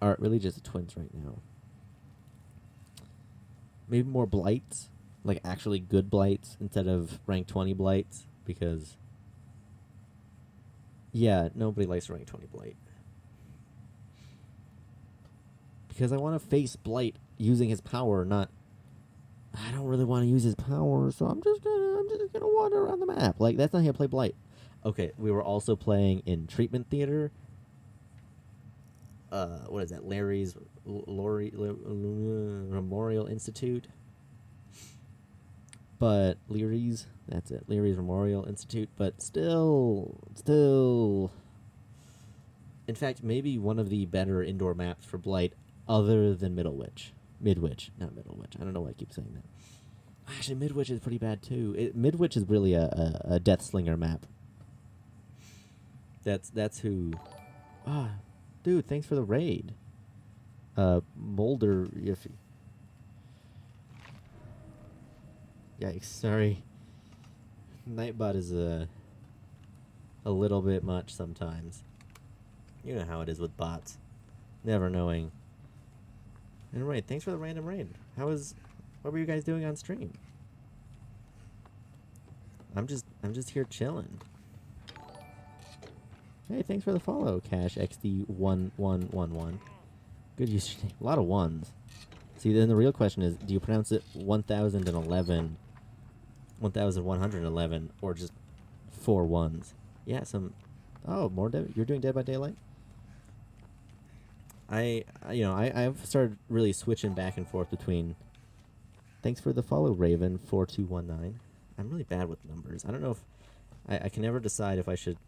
Or really just the twins right now. Maybe more blights. Like, actually good blights instead of rank 20 blights, because Yeah, nobody likes rank 20 Blight. Because I want to face Blight using his power, not... I don't really want to use his power, so I'm just gonna wander around the map. Like, that's not how I play Blight. Okay, we were also playing in Treatment Theater. What is that? Larry's Memorial Institute. But Leary's, that's it. Leary's Memorial Institute. But still. In fact, maybe one of the better indoor maps for Blight, other than Midwich, not Middlewich. I don't know why I keep saying that. Actually, Midwich is pretty bad too. Midwich is really a Death Slinger map. That's who. Dude, thanks for the raid. Mulder, if. Yikes! Sorry. Nightbot is a little bit much sometimes. You know how it is with bots, never knowing. And right, thanks for the random raid. What were you guys doing on stream? I'm just here chilling. Hey, thanks for the follow, Cash XD1111. Good username. A lot of ones. See, then the real question is, do you pronounce it 1011, 1111, or just 4 ones? Yeah, some. Oh, more you're doing Dead by Daylight? I've started really switching back and forth between. Thanks for the follow, Raven 4219. I'm really bad with numbers. I don't know if I can never decide if I should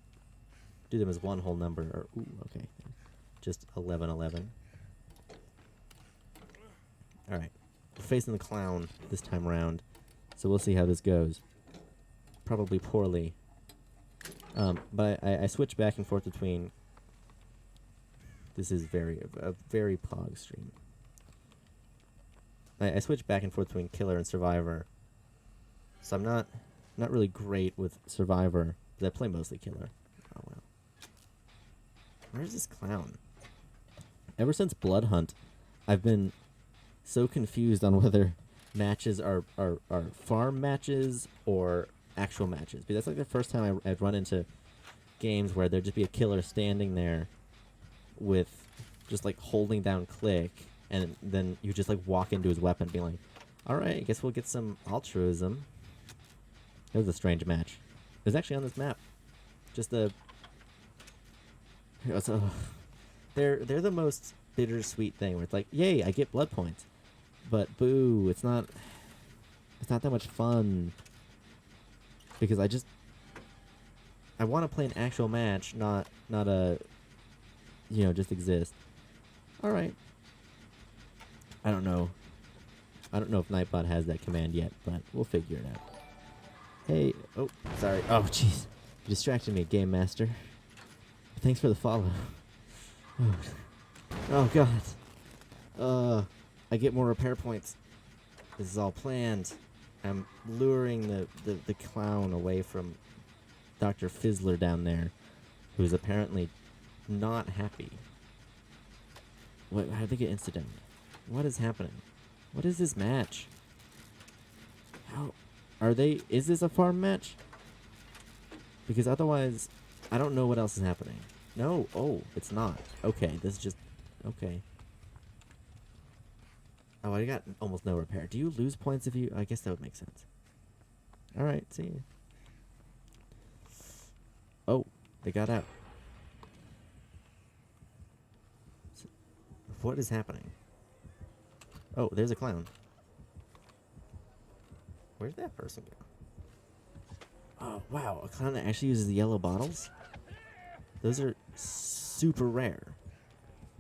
do them as one whole number or okay, just 1111. All right, we're facing the clown this time around, so we'll see how this goes. Probably poorly. But I switch back and forth between. This is a very pog stream. I switch back and forth between killer and survivor. So I'm not really great with survivor, because I play mostly killer. Oh well. Where's this clown? Ever since Blood Hunt, I've been so confused on whether matches are farm matches or actual matches. Because that's like the first time I've run into games where there'd just be a killer standing there with just like holding down click, and then you just like walk into his weapon being like, alright, I guess we'll get some altruism. It was a strange match. It was actually on this map. Just a... They're the most bittersweet thing where it's like, yay, I get blood points. But boo, it's not that much fun. Because I want to play an actual match, not a, just exist. Alright. I don't know if Nightbot has that command yet, but we'll figure it out. Hey, oh, sorry. Oh, jeez. You distracted me, Game Master. Thanks for the follow. Oh, God. I get more repair points. This is all planned. I'm luring the clown away from Dr. Fizzler down there, who's apparently not happy. Wait, how'd they get insta-downed? What is happening? What is this match? How... Is this a farm match? Because otherwise, I don't know what else is happening. No, oh, it's not. Okay, this is just... Okay. Oh, I got almost no repair. Do you lose points if you... I guess that would make sense. Alright, see you. Oh, they got out. What is happening? Oh, there's a clown. Where'd that person go? Oh, wow. A clown that actually uses the yellow bottles? Those are super rare.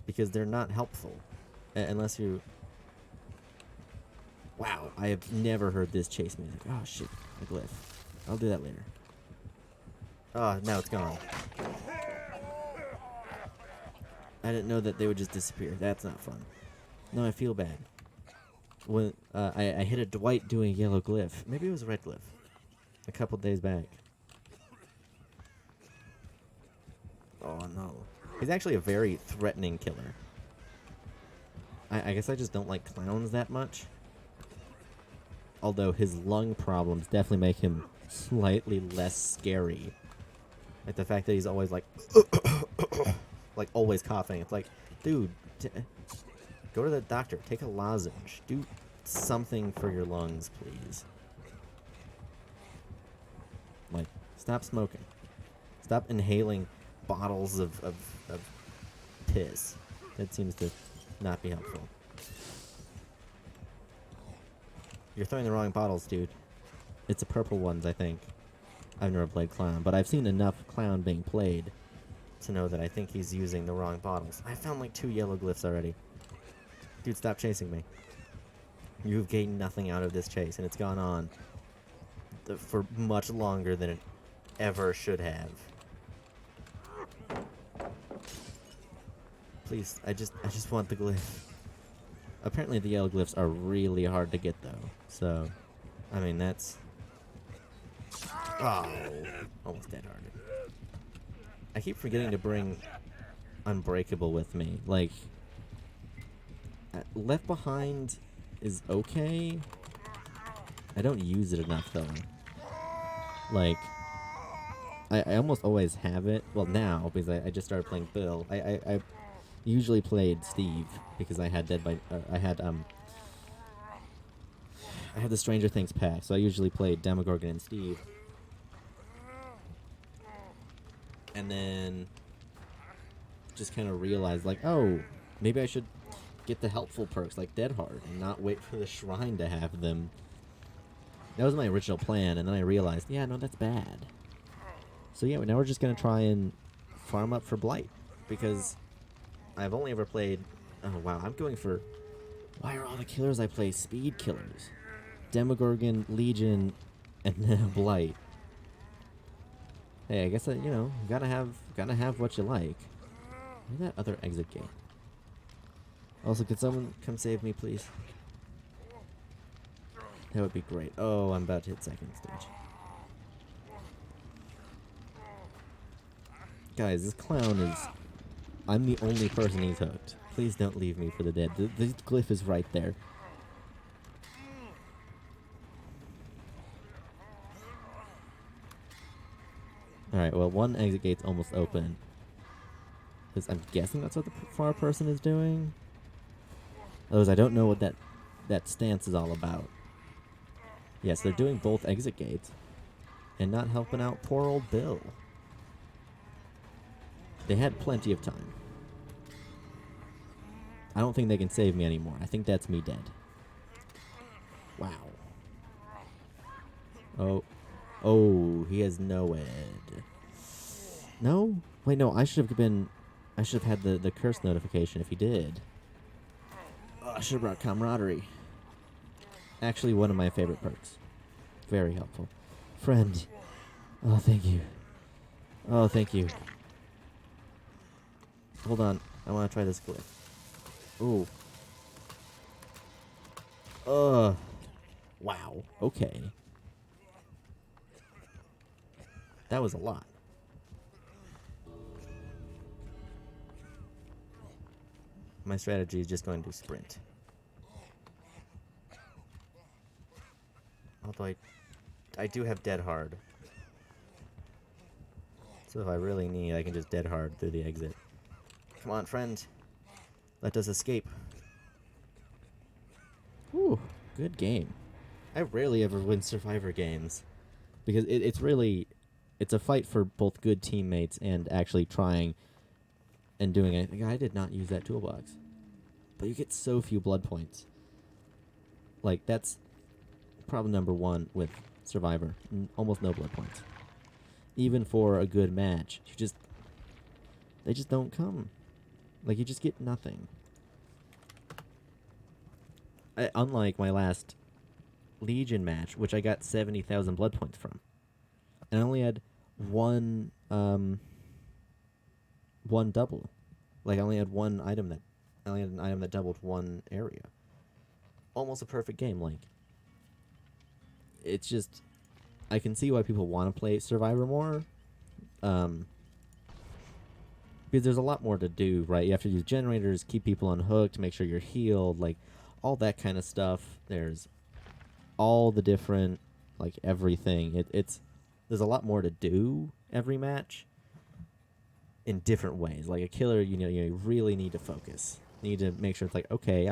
Because they're not helpful. Unless you... Wow, I have never heard this chase music. Oh, shit. A glyph. I'll do that later. Oh, now it's gone. I didn't know that they would just disappear. That's not fun. No, I feel bad. When I hit a Dwight doing a yellow glyph. Maybe it was a red glyph. A couple days back. Oh no. He's actually a very threatening killer. I guess I just don't like clowns that much. Although his lung problems definitely make him slightly less scary. Like the fact that he's always like, like always coughing. It's like, dude, go to the doctor. Take a lozenge. Do something for your lungs, please. Like, stop smoking. Stop inhaling bottles of piss. That seems to not be helpful. You're throwing the wrong bottles, dude. It's the purple ones, I think. I've never played Clown, but I've seen enough Clown being played to know that I think he's using the wrong bottles. I found like 2 yellow glyphs already. Dude, stop chasing me. You've gained nothing out of this chase, and it's gone on for much longer than it ever should have. Please, I just want the glyph. Apparently the yellow glyphs are really hard to get, though. So, I mean, that's... Oh, almost dead-hearted. I keep forgetting to bring Unbreakable with me. Like, Left Behind is okay. I don't use it enough, though. Like, I almost always have it. Well, now, because I just started playing Bill. I usually played Steve, because I had I had the Stranger Things pack, so I usually played Demogorgon and Steve. And then just kind of realized, like, oh, maybe I should get the helpful perks like Dead Hard and not wait for the shrine to have them. That was my original plan, and then I realized, yeah, no, that's bad. So yeah, now we're just going to try and farm up for Blight, because I've only ever played... Oh, wow, I'm going for... Why are all the killers I play speed killers? Demogorgon, Legion, and then Blight. Hey, I guess, you know, gotta have what you like. Where's that other exit gate? Also, could someone come save me, please? That would be great. Oh, I'm about to hit second stage. Guys, this clown is... I'm the only person he's hooked. Please don't leave me for the dead. The glyph is right there. Alright, well, one exit gate's almost open. Because I'm guessing that's what the far person is doing. Otherwise, I don't know what that stance is all about. Yes, they're doing both exit gates. And not helping out poor old Bill. They had plenty of time. I don't think they can save me anymore. I think that's me dead. Wow. Oh. Oh, he has no ed. No? Wait, no, I should have had the curse notification if he did. Oh, I should have brought camaraderie. Actually, one of my favorite perks. Very helpful. Friend. Oh, thank you. Oh, thank you. Hold on. I want to try this glyph. Ooh. Wow. Okay. That was a lot. My strategy is just going to sprint. Although I do have Dead Hard. So if I really need, I can just Dead Hard through the exit. Come on, friend. Let us escape. Ooh, good game. I rarely ever win Survivor games. Because it's a fight for both good teammates and actually trying and doing anything. I did not use that toolbox. But you get so few blood points. Like, that's problem number one with Survivor. Almost no blood points. Even for a good match, they just don't come. Like, you just get nothing. Unlike my last Legion match, which I got 70,000 blood points from. And I only had one double. Like, I only had an item that doubled one area. Almost a perfect game. Like, it's just, I can see why people want to play Survivor more. Because there's a lot more to do, right? You have to use generators, keep people unhooked, make sure you're healed, like, all that kind of stuff. There's all the different, like, everything. There's a lot more to do every match. in different ways. Like a killer, you really need to focus. You need to make sure it's like, okay,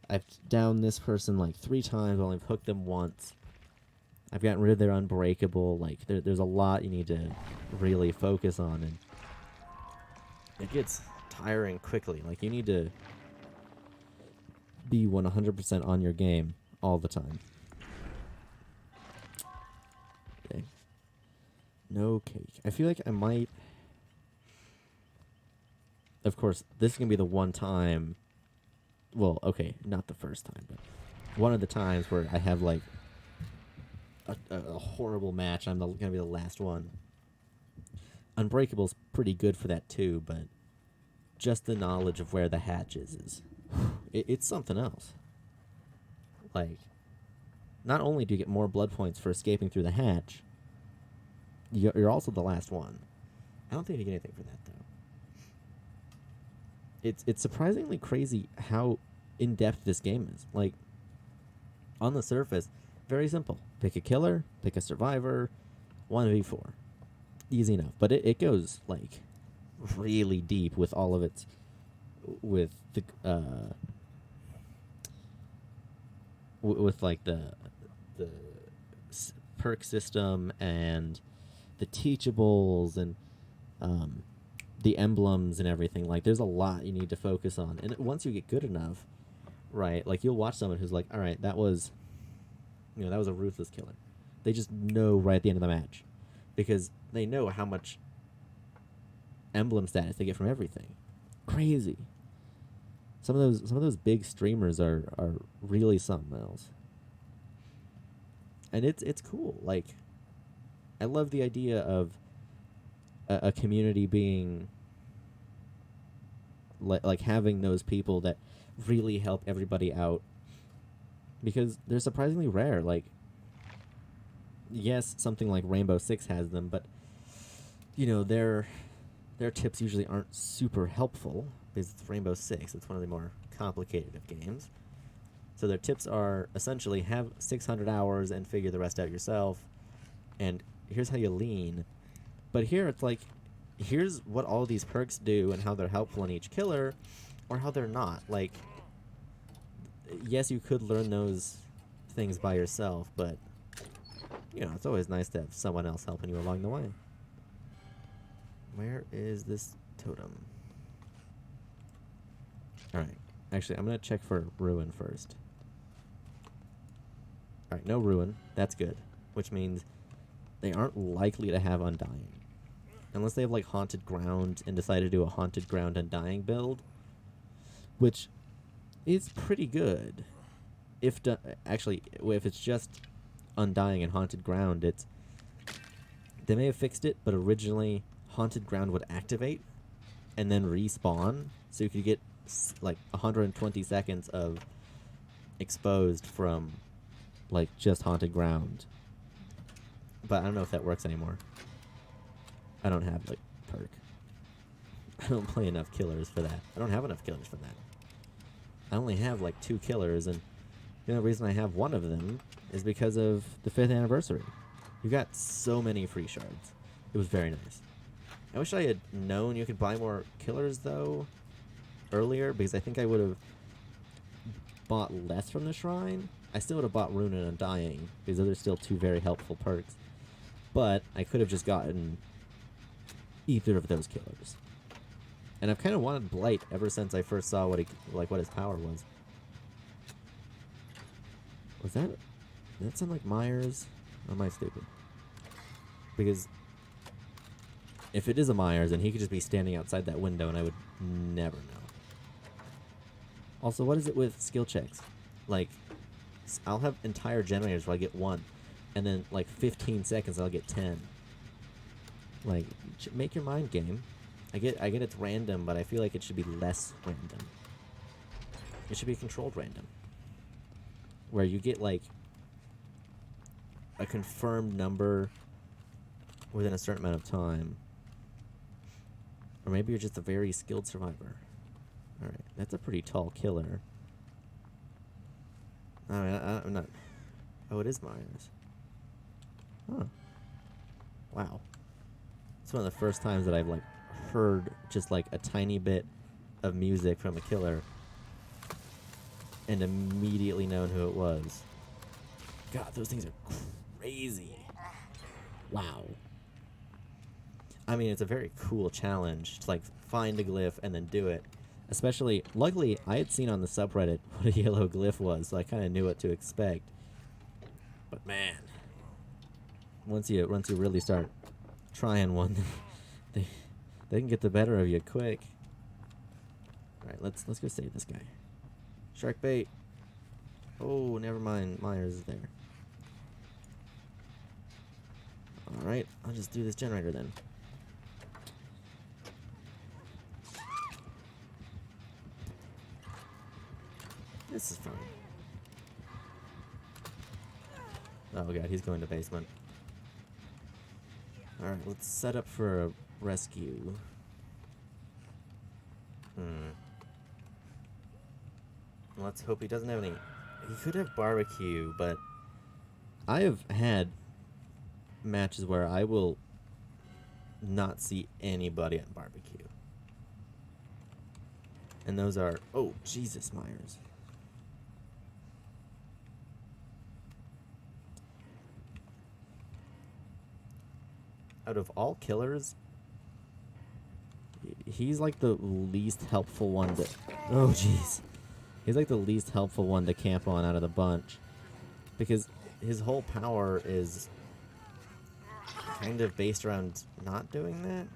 I've downed this person like 3 times, only hooked them once. I've gotten rid of their unbreakable. Like there's a lot you need to really focus on, and it gets tiring quickly. Like you need to be 100% on your game all the time. Okay. No cake. I feel like I might. Of course, this is gonna be the one time. Well, okay, not the first time, but one of the times where I have like a horrible match. I'm gonna be the last one. Unbreakable's pretty good for that too, but just the knowledge of where the hatch is it's something else. Like, not only do you get more blood points for escaping through the hatch, you're also the last one. I don't think you get anything for that though. It's surprisingly crazy how in depth this game is. Like, on the surface, very simple. Pick a killer, pick a survivor, 1v4. Easy enough. But it goes, like, really deep with all of its. With the. With, like, the perk system and the teachables and the emblems and everything. Like, there's a lot you need to focus on. And once you get good enough, right, like, you'll watch someone who's like, all right, that was a ruthless killer. They just know right at the end of the match because they know how much emblem status they get from everything. Crazy. Some of those big streamers are really something else. And it's cool. Like, I love the idea of a community being like having those people that really help everybody out, because they're surprisingly rare. Like, yes, something like Rainbow Six has them, but their tips usually aren't super helpful because it's Rainbow Six. It's one of the more complicated of games. So their tips are essentially have 600 hours and figure the rest out yourself, and here's how you lean. But here it's like, here's what all these perks do and how they're helpful in each killer, or how they're not. Like, yes, you could learn those things by yourself, but it's always nice to have someone else helping you along the way. Where is this totem? Alright. Actually, I'm going to check for Ruin first. Alright, no Ruin. That's good. Which means they aren't likely to have Undying. Unless they have, like, Haunted Ground and decide to do a Haunted Ground Undying build. Which is pretty good. If it's just Undying and Haunted Ground, they may have fixed it, but originally Haunted Ground would activate and then respawn, so you could get like 120 seconds of exposed from like just Haunted Ground. But I don't know if that works anymore. I don't have like perk. I don't play enough killers for that. I don't have enough killers for that. I only have like 2 killers, and the only reason I have one of them is because of the 5th anniversary. You got so many free shards. It was very nice. I wish I had known you could buy more killers, though, earlier, because I think I would have bought less from the shrine. I still would have bought Rune and Undying, because those are still 2 very helpful perks. But I could have just gotten either of those killers. And I've kind of wanted Blight ever since I first saw what his power was. Was that... Did that sound like Myers? Or am I stupid? Because if it is a Myers, then he could just be standing outside that window and I would never know. Also, what is it with skill checks? Like, I'll have entire generators where I get 1, and then like 15 seconds I'll get 10. Like, make your mind game. I get it's random, but I feel like it should be less random. It should be controlled random. Where you get like a confirmed number within a certain amount of time. Or maybe you're just a very skilled survivor. Alright, that's a pretty tall killer. I'm not... Oh, it is Myers. Huh. Wow. It's one of the first times that I've, like, heard just like a tiny bit of music from a killer and immediately known who it was. God, those things are crazy. Wow. I mean, it's a very cool challenge to like find a glyph and then do it. Especially, luckily, I had seen on the subreddit what a yellow glyph was, so I kind of knew what to expect. But man, once you really start trying one, they can get the better of you quick. All right, let's go save this guy. Shark bait. Oh, never mind. Myers is there. All right, I'll just do this generator then. This is fine. Oh god, he's going to basement. Alright, let's set up for a rescue. Let's hope he doesn't have any... He could have barbecue, but... I have had matches where I will not see anybody at barbecue. And those are... Oh, Jesus, Myers. Out of all killers, he's like the least helpful one to... Oh, jeez. He's like the least helpful one to camp on out of the bunch. Because his whole power is kind of based around not doing that.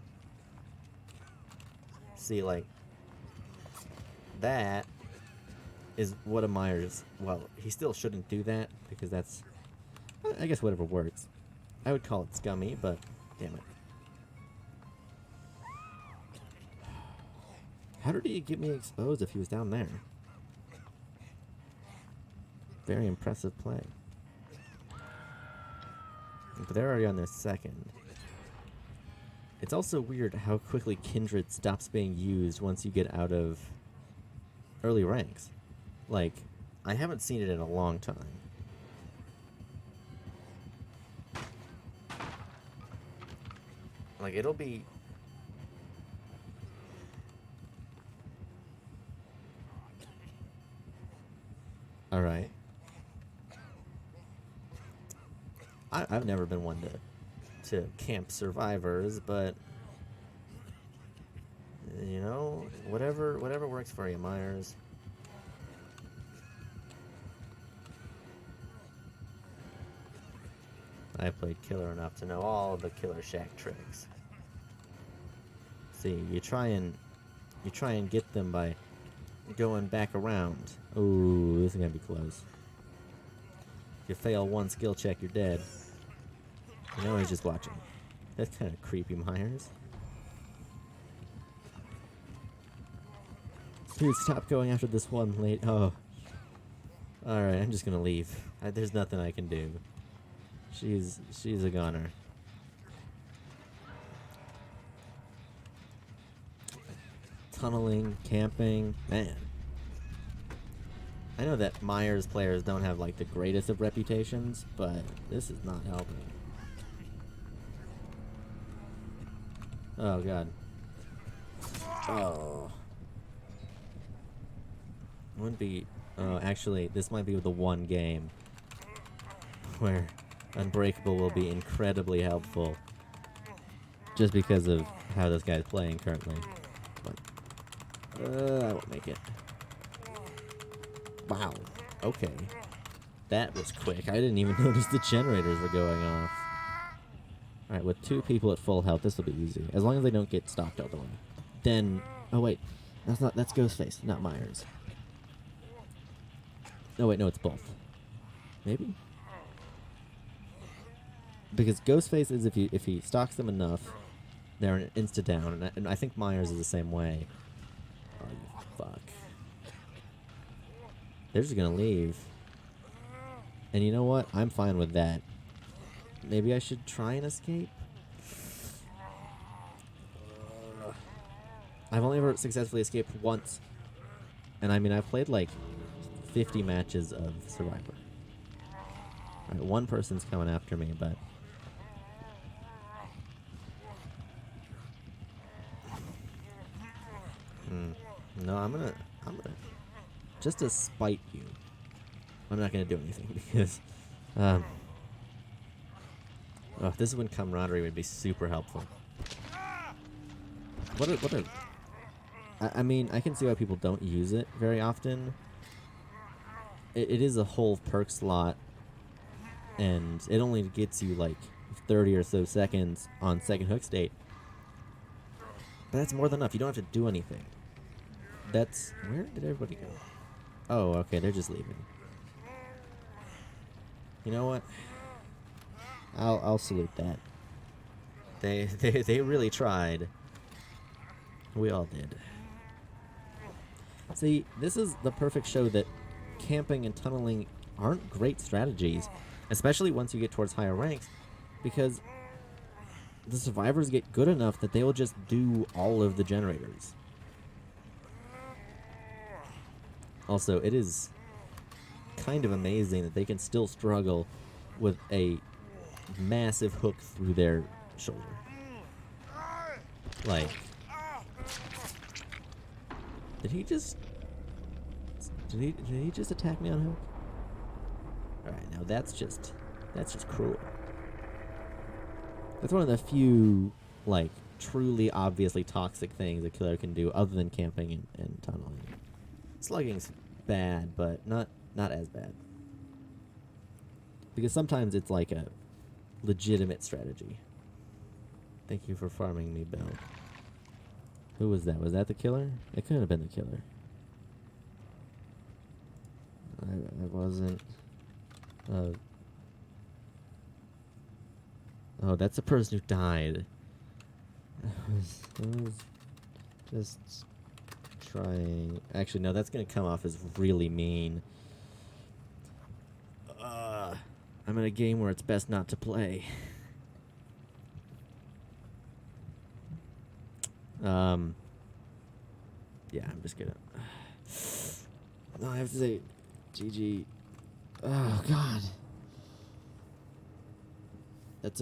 See, like, that is what a Myers... Well, he still shouldn't do that, because that's... I guess whatever works. I would call it scummy, but... Damn it. How did he get me exposed if he was down there? Very impressive play. But they're already on their second. It's also weird how quickly Kindred stops being used once you get out of early ranks. Like, I haven't seen it in a long time. Like, it'll be... Alright. I've never been one to camp survivors, but... You know, whatever works for you, Myers. I played Killer enough to know all of the Killer Shack tricks. See, you try and get them by going back around. Ooh, this is gonna be close. If you fail one skill check, you're dead. You know he's just watching. That's kind of creepy, Myers. Dude, stop going after this one late. Oh. Alright, I'm just gonna leave. There's nothing I can do. She's a goner. Tunneling, camping, man. I know that Myers players don't have like the greatest of reputations, but this is not helping. Oh god. Oh. Wouldn't be... Oh, actually, this might be the one game where Unbreakable will be incredibly helpful. Just because of how this guy's playing currently. But, I won't make it. Wow. Okay. That was quick. I didn't even notice the generators were going off. Alright, with two people at full health, this will be easy. As long as they don't get stopped all the way. Then... Oh, wait. That's Ghostface, not Myers. No, wait, no, it's both. Maybe? Because Ghostface is if he stalks them enough, they're an insta-down, and I think Myers is the same way. Oh, you fuck. They're just gonna leave. And you know what? I'm fine with that. Maybe I should try and escape? I've only ever successfully escaped once. And I mean, I've played like 50 matches of Survivor. Alright, one person's coming after me, but... No, I'm gonna, just to spite you, I'm not gonna do anything because, um, oh, this is when camaraderie would be super helpful. What a, I mean, I can see why people don't use it very often. It is a whole perk slot, and it only gets you like 30 or so seconds on second hook state. But that's more than enough. You don't have to do anything. That's... Where did everybody go? Oh, okay, they're just leaving. You know what? I'll salute that. They really tried. We all did. See, this is the perfect show that camping and tunneling aren't great strategies, especially once you get towards higher ranks, because the survivors get good enough that they will just do all of the generators. Also, it is kind of amazing that they can still struggle with a massive hook through their shoulder. Like, did he just attack me on hook? All right, now that's just cruel. That's one of the few like truly obviously toxic things a killer can do other than camping and tunneling. Slugging's bad, but not as bad. Because sometimes it's like a legitimate strategy. Thank you for farming me, Bill. Who was that? Was that the killer? It couldn't have been the killer. I wasn't. Oh, that's the person who died. I was just trying. Actually, no, that's gonna come off as really mean. I'm in a game where it's best not to play. Yeah, I'm just gonna. No, I have to say, GG. Oh God. That's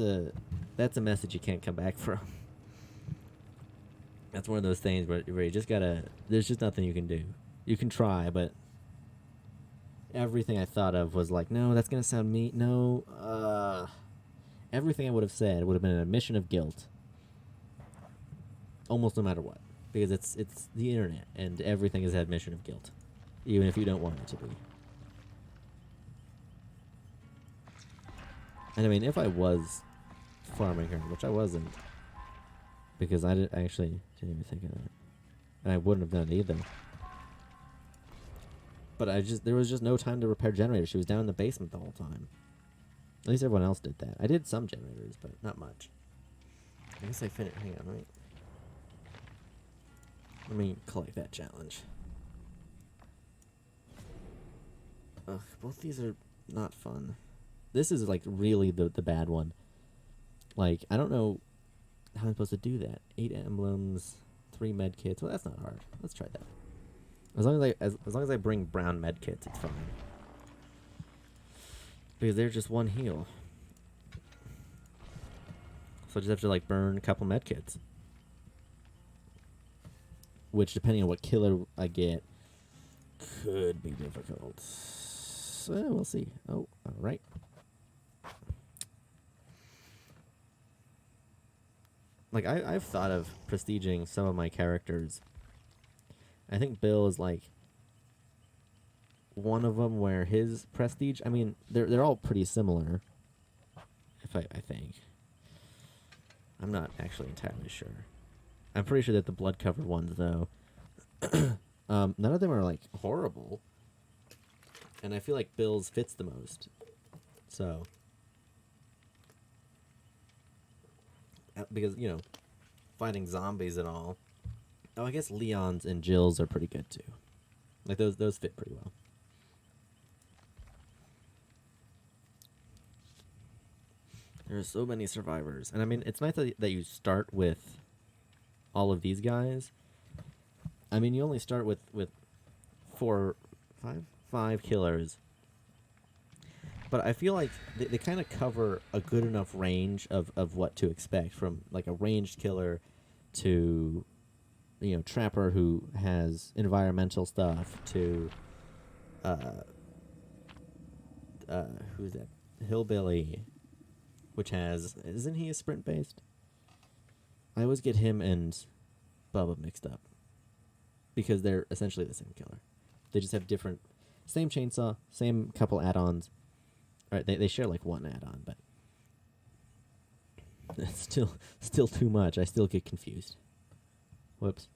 a message you can't come back from. That's one of those things where you just gotta. There's just nothing you can do. You can try, but everything I thought of was like, no, that's gonna sound mean. No, everything I would have said would have been an admission of guilt. Almost no matter what, because it's the internet, and everything is an admission of guilt, even if you don't want it to be. And I mean, if I was farming her, which I wasn't, because I actually didn't even think of that, and I wouldn't have done it either. But there was just no time to repair generators. She was down in the basement the whole time. At least everyone else did that. I did some generators, but not much. I guess I finished. Hang on, right? Let me collect that challenge. Ugh, both these are not fun. This is like really the bad one. Like, I don't know how I'm supposed to do that. 8 emblems, 3 med kits. Well, that's not hard. Let's try that. As long as I bring brown med kits, it's fine. Because they're just one heal. So I just have to like burn a couple med kits. Which, depending on what killer I get, could be difficult. So we'll see. Oh, alright. Like, I've thought of prestiging some of my characters. I think Bill is like one of them where his prestige, I mean, they're all pretty similar. If I think. I'm not actually entirely sure. I'm pretty sure that the blood-covered ones, though, none of them are, like, horrible. And I feel like Bill's fits the most. So. Because, you know, fighting zombies and all. Oh, I guess Leon's and Jill's are pretty good, too. Like, those fit pretty well. There are so many survivors. And, I mean, it's nice that you start with all of these guys. I mean, you only start with 5 killers. But I feel like they kind of cover a good enough range of what to expect, from like a ranged killer to trapper who has environmental stuff to uh who's that hillbilly, which isn't he a sprint based? I always get him and Bubba mixed up because they're essentially the same killer. They just have different, same chainsaw, same couple add-ons. All right, they share like one add-on, but it's still too much. I still get confused. Whoops.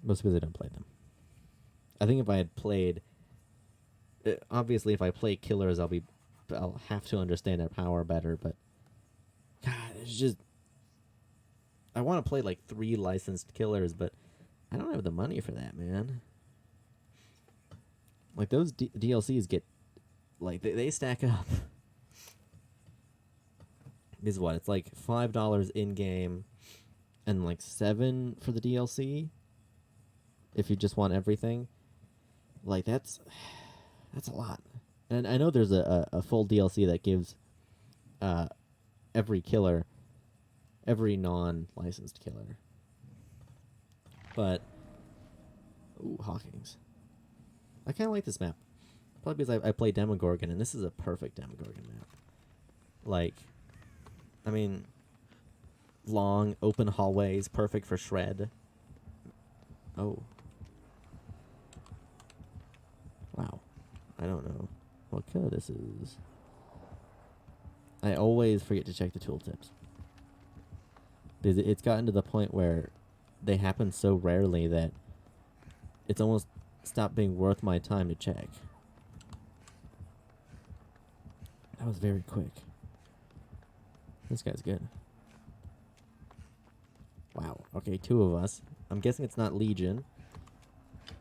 Most because I don't play them. I think if I had played, obviously if I play killers, I'll have to understand their power better. But God, it's just I want to play like 3 licensed killers, but I don't have the money for that, man. Like those DLCs get, like they stack up. Is what it's like $5 in game, and like $7 for the DLC. If you just want everything, like that's a lot. And I know there's a full DLC that gives every killer, every non-licensed killer. But ooh, Hawkins. I kind of like this map. Probably because I play Demogorgon, and this is a perfect Demogorgon map. Like, I mean, long, open hallways, perfect for shred. Oh. Wow. I don't know what color this is. I always forget to check the tooltips. It's gotten to the point where they happen so rarely that it's almost stopped being worth my time to check. That was very quick. This guy's good. Wow. Okay, 2 of us. I'm guessing it's not Legion.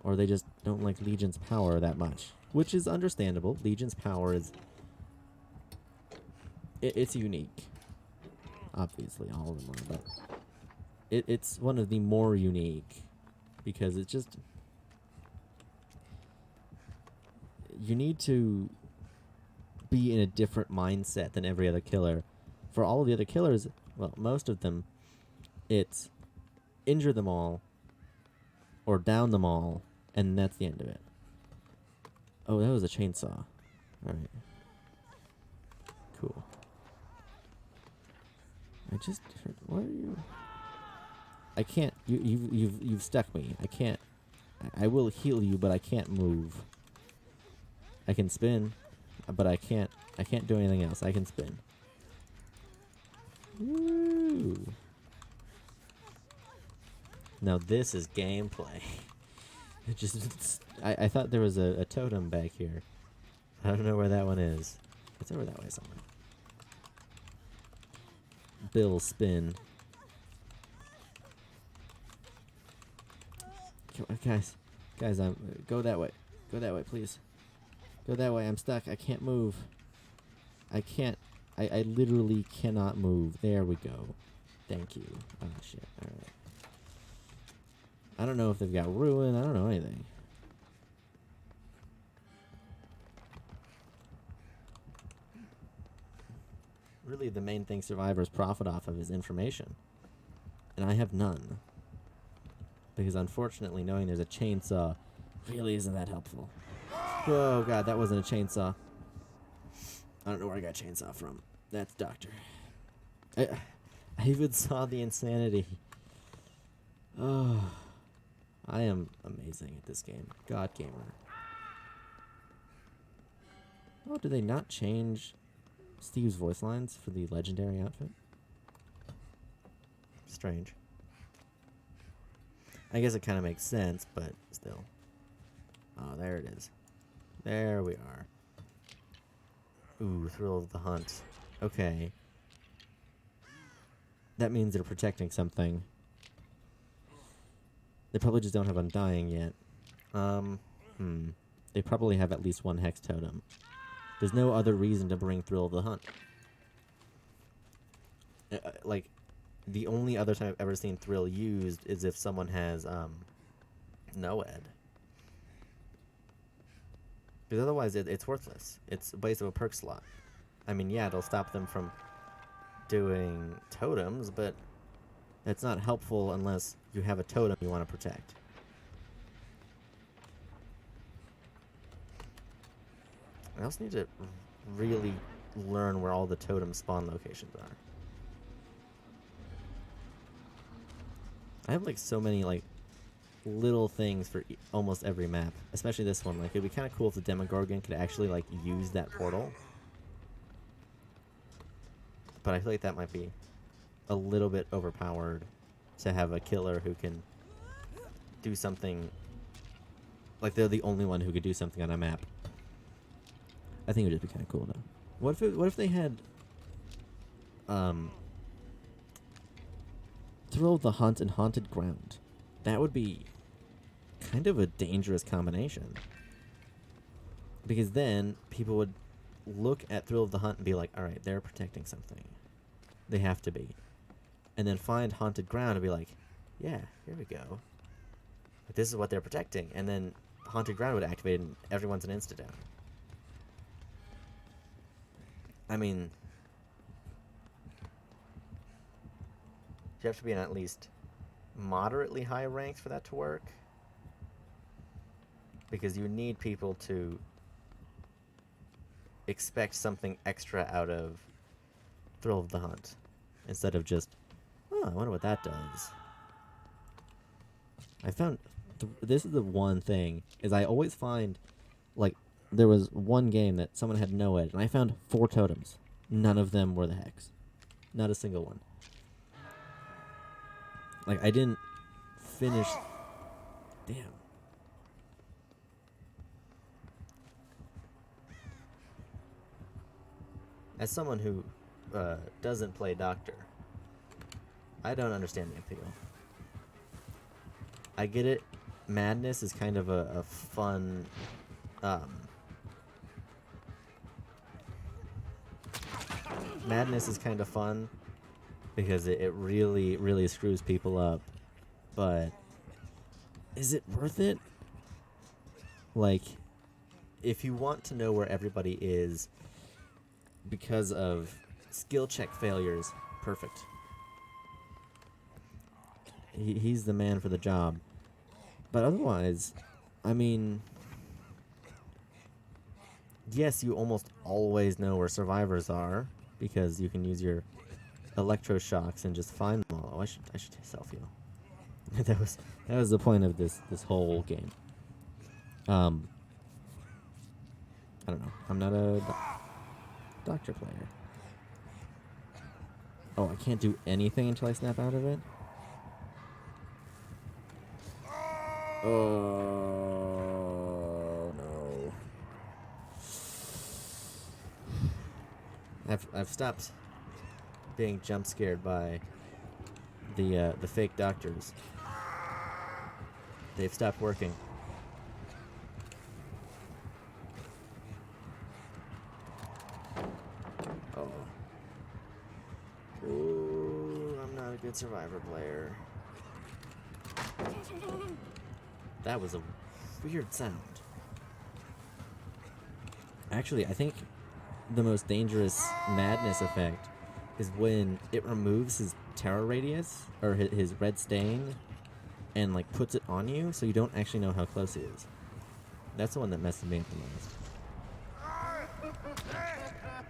Or they just don't like Legion's power that much. Which is understandable. Legion's power is... It's unique. Obviously, all of them are, but... It's one of the more unique. Because it's just... You need to be in a different mindset than every other killer. For all of the other killers, well, most of them, it's injure them all or down them all, and that's the end of it. Oh, that was a chainsaw. Alright. Cool. What are you? I can't. You've stuck me. I can't. I will heal you, but I can't move. I can spin, but I can't do anything else. I can spin. Woo! Now this is gameplay. It just, I thought there was a totem back here. I don't know where that one is. It's over that way somewhere. Bill spin. Guys, go that way. Go that way, please. Go that way. I'm stuck. I can't move. I literally cannot move. There we go. Thank you. Oh, shit. Alright. I don't know if they've got ruin. I don't know anything. Really, the main thing survivors profit off of is information. And I have none. Because unfortunately, knowing there's a chainsaw really isn't that helpful. Oh god, that wasn't a chainsaw. I don't know where I got chainsaw from. That's Doctor. I even saw the insanity. Oh, I am amazing at this game. God Gamer. Oh, did they not change Steve's voice lines for the legendary outfit? Strange. I guess it kind of makes sense, but still. Oh, there it is. There we are. Ooh, Thrill of the Hunt. Okay. That means they're protecting something. They probably just don't have Undying yet. They probably have at least one Hex Totem. There's no other reason to bring Thrill of the Hunt. Like, the only other time I've ever seen Thrill used is if someone has, NOED. Because otherwise it's worthless. It's a waste of a perk slot. I mean, yeah, it'll stop them from doing totems, but That's not helpful unless you have a totem you want to protect. I also need to really learn where all the totem spawn locations are. I have like so many like little things for almost every map, especially this one. Like it'd be kind of cool if the Demogorgon could actually like use that portal. But I feel like that might be a little bit overpowered to have a killer who can do something. Like they're the only one who could do something on a map. I think it would just be kind of cool though. What if they had Thrill of the Hunt and Haunted Ground? That would be kind of a dangerous combination. Because then people would look at Thrill of the Hunt and be like, alright, they're protecting something. They have to be. And then find Haunted Ground and be like, yeah, here we go. But this is what they're protecting. And then Haunted Ground would activate and everyone's an insta-down. I mean, you have to be in at least moderately high ranks for that to work. Because you need people to expect something extra out of Thrill of the Hunt. Instead of just, oh, I wonder what that does. I found, this is the one thing, is I always find, like, there was one game that someone had no edge, and I found 4 totems. None of them were the Hex. Not a single one. Like, I didn't finish... Damn. As someone who doesn't play Doctor, I don't understand the appeal. I get it. Madness is kind of a fun... Madness is kind of fun because it really, really screws people up. But is it worth it? Like, if you want to know where everybody is because of skill check failures, perfect. He's the man for the job. But otherwise, I mean... Yes, you almost always know where survivors are, because you can use your electroshocks and just find them all. Oh, I should self-heal. that was the point of this whole game. I don't know. I'm not a Doctor player. Oh, I can't do anything until I snap out of it? Oh no. I've stopped being jump scared by the fake doctors. They've stopped working. Oh. Ooh, I'm not a good Survivor player. That was a weird sound. Actually, I think the most dangerous madness effect is when it removes his terror radius, or his red stain, and like puts it on you, so you don't actually know how close he is. That's the one that messes me up the most.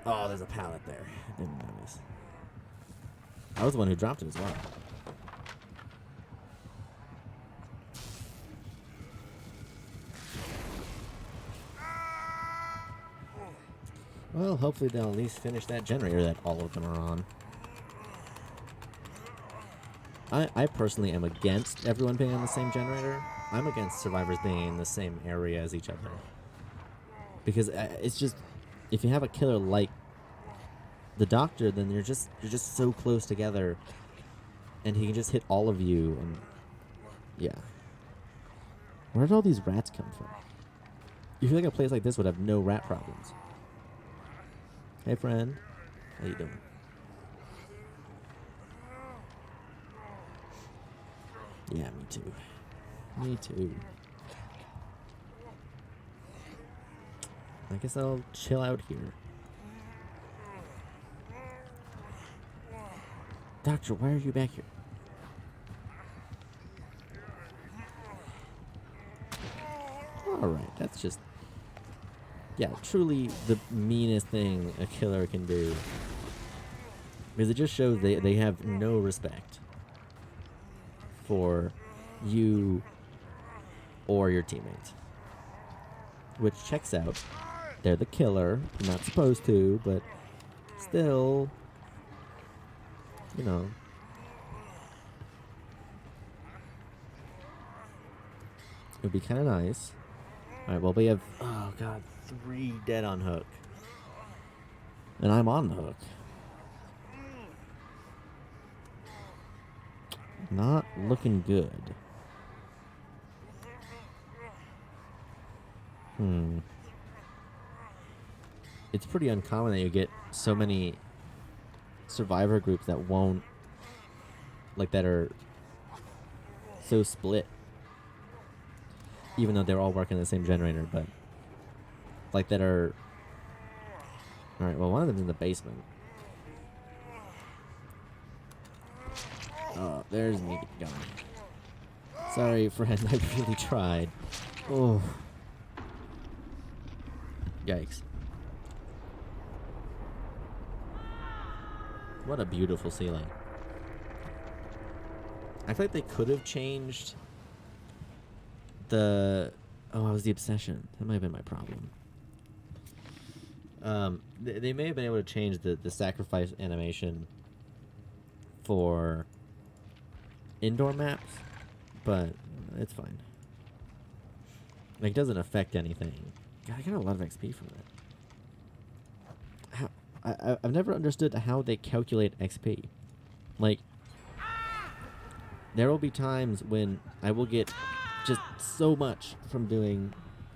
Oh, there's a pallet there. I didn't notice. I was the one who dropped it as well. Well, hopefully they'll at least finish that generator that all of them are on. I personally am against everyone being on the same generator. I'm against survivors being in the same area as each other. Because it's just, if you have a killer like the Doctor, then you're just so close together, and he can just hit all of you, and yeah. Where did all these rats come from? You feel like a place like this would have no rat problems. Hey, friend. How you doing? Yeah, me too. Me too. I guess I'll chill out here. Doctor, why are you back here? It's just, yeah, truly the meanest thing a killer can do. Because it just shows they have no respect for you or your teammates. Which checks out. They're the killer. You're not supposed to, but still, you know. It would be kind of nice. Alright, well, we have, oh god, 3 dead on hook. And I'm on the hook. Not looking good. It's pretty uncommon that you get so many survivor groups that won't, like, that are so split. Even though they're all working the same generator, but, like, that are... Alright, well, one of them's in the basement. Oh, there's me going. Sorry, friend, I really tried. Oh. Yikes. What a beautiful ceiling. I feel like they could have changed the... Oh, it was the obsession. That might have been my problem. They may have been able to change the sacrifice animation for indoor maps, but it's fine. Like, it doesn't affect anything. God, I got a lot of XP from that. How, I've never understood how they calculate XP. Like, there will be times when I will get just so much from doing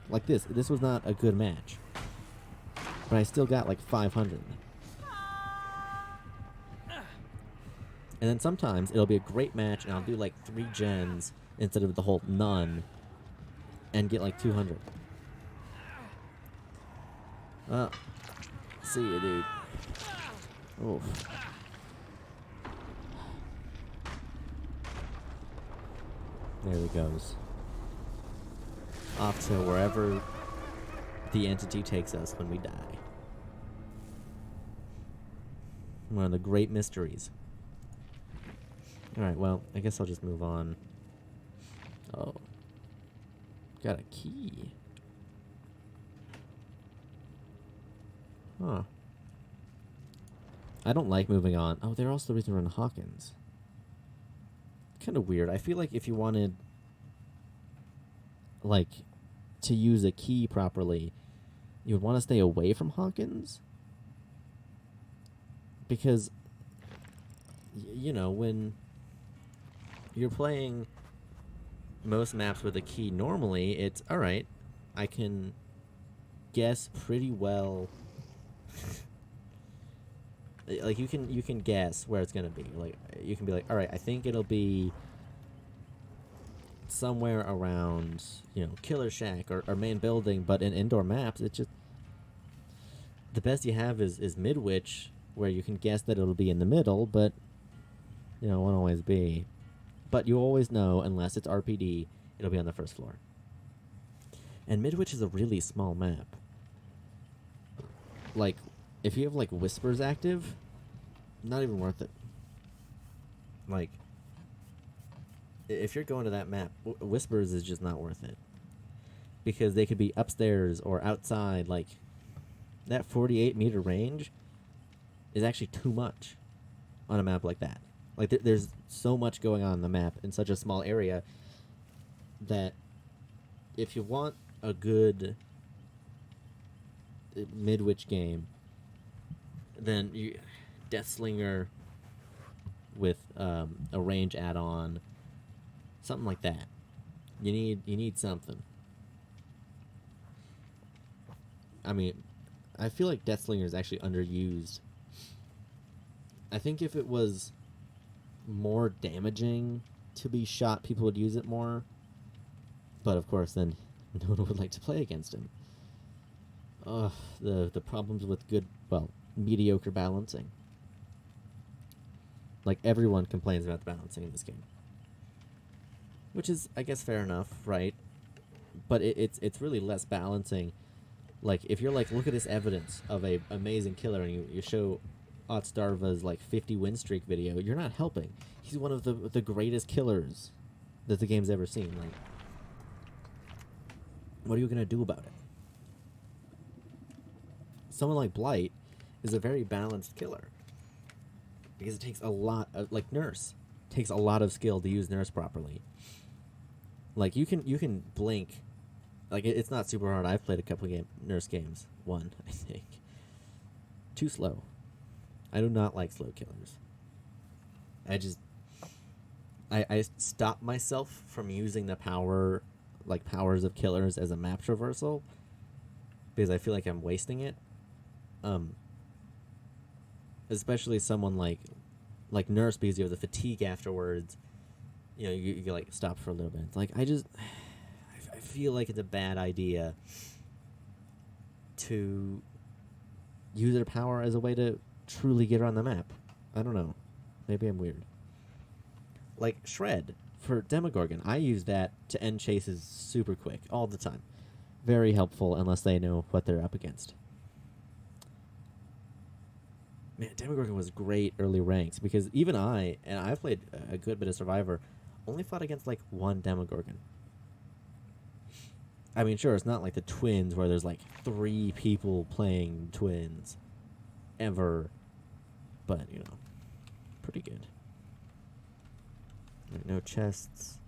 like this. This was not a good match, but I still got like 500. And then sometimes it'll be a great match and I'll do like 3 gens instead of the whole none and get like 200. See you, dude. Oof. There he goes. Off to wherever the entity takes us when we die. One of the great mysteries. Alright, well, I guess I'll just move on. Oh. Got a key. Huh. I don't like moving on. Oh, they're also the reason we're in Hawkins. Kind of weird. I feel like if you wanted, like, to use a key properly, you would want to stay away from Hawkins. Because, you know, when you're playing most maps with a key, normally it's, alright, I can guess pretty well. Like, you can guess where it's gonna be. Like, you can be like, all right, I think it'll be somewhere around, you know, Killer Shack or main building. But in indoor maps, it's just the best you have is Midwich, where you can guess that it'll be in the middle, but you know, it won't always be. But you always know, unless it's RPD, it'll be on the first floor. And Midwich is a really small map. Like, if you have, like, Whispers active, not even worth it. Like, if you're going to that map, Whispers is just not worth it. Because they could be upstairs or outside. Like, that 48-meter range is actually too much on a map like that. Like, there's so much going on in the map in such a small area that if you want a good Midwich game, then Deathslinger with a range add-on, something like that. You need something. I mean, I feel like Deathslinger is actually underused. I think if it was more damaging to be shot, people would use it more. But of course, then no one would like to play against him. Ugh, the problems with good, well, mediocre balancing. Like, everyone complains about the balancing in this game. Which is, I guess, fair enough, right? but it's really less balancing. Like, if you're like, look at this evidence of a amazing killer, and you show Otstarva's like 50 win streak video, you're not helping. He's one of the greatest killers that the game's ever seen. Like, what are you gonna do about it? Someone like Blight is a very balanced killer because it takes a lot of, like, Nurse takes a lot of skill to use Nurse properly. Like, you can blink. Like, it's not super hard. I've played a couple Nurse games. One, I think. Too slow. I do not like slow killers. I stop myself from using the powers of killers as a map traversal because I feel like I'm wasting it. Especially someone like Nurse, because you have the fatigue afterwards. You know, you like stop for a little bit. It's like, I feel like it's a bad idea to use their power as a way to truly get around the map. I don't know. Maybe I'm weird. Like Shred for Demogorgon, I use that to end chases super quick all the time. Very helpful unless they know what they're up against. Man, Demogorgon was great early ranks because even I've played a good bit of Survivor, only fought against like one Demogorgon. I mean, sure, it's not like the Twins where there's like 3 people playing Twins ever, but, you know, pretty good. Right, no chests.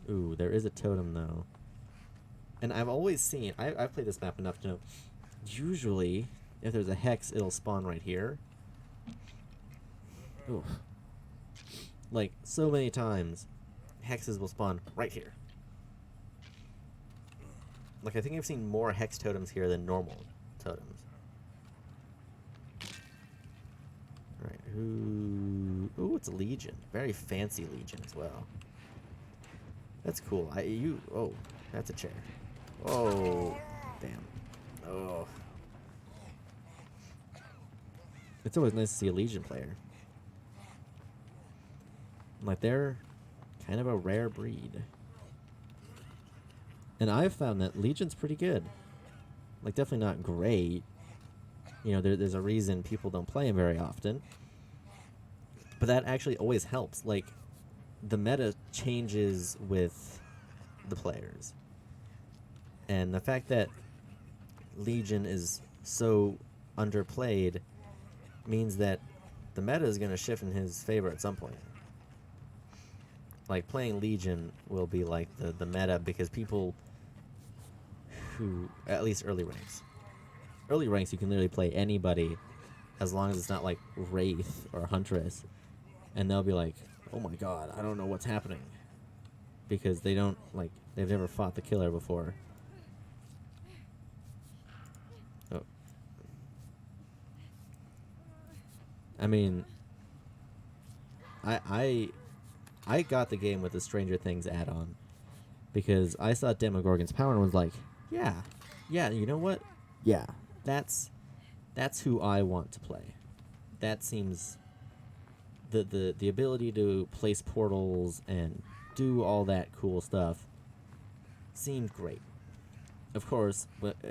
Ooh, there is a totem though. And I've always seen, I've played this map enough to know, usually if there's a hex, it'll spawn right here. Ooh. Like, so many times, hexes will spawn right here. Like, I think I've seen more hex totems here than normal totems. Alright, who... Ooh, it's a Legion. Very fancy Legion as well. That's cool. Oh, that's a chair. Oh, damn. Oh. It's always nice to see a Legion player. Like, they're kind of a rare breed. And I've found that Legion's pretty good. Like, definitely not great. You know, there's a reason people don't play him very often. But that actually always helps. Like, the meta changes with the players. And the fact that Legion is so underplayed means that the meta is going to shift in his favor at some point. Like, playing Legion will be like the meta because people who, at least early ranks, you can literally play anybody as long as it's not like Wraith or Huntress, and they'll be like, oh my god, I don't know what's happening, because they don't, like, they've never fought the killer before. Oh. I mean, I got the game with the Stranger Things add-on because I saw Demogorgon's power and was like, yeah, you know what? Yeah, that's who I want to play. That seems the ability to place portals and do all that cool stuff seemed great. Of course,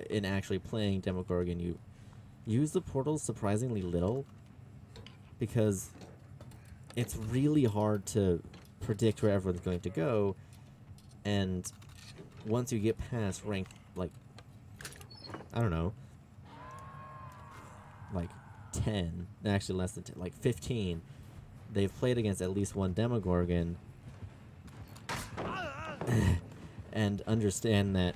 in actually playing Demogorgon, you use the portals surprisingly little because it's really hard to predict where everyone's going to go, and once you get past rank, like, I don't know, like 10, actually less than 10, like 15, they've played against at least one Demogorgon and understand that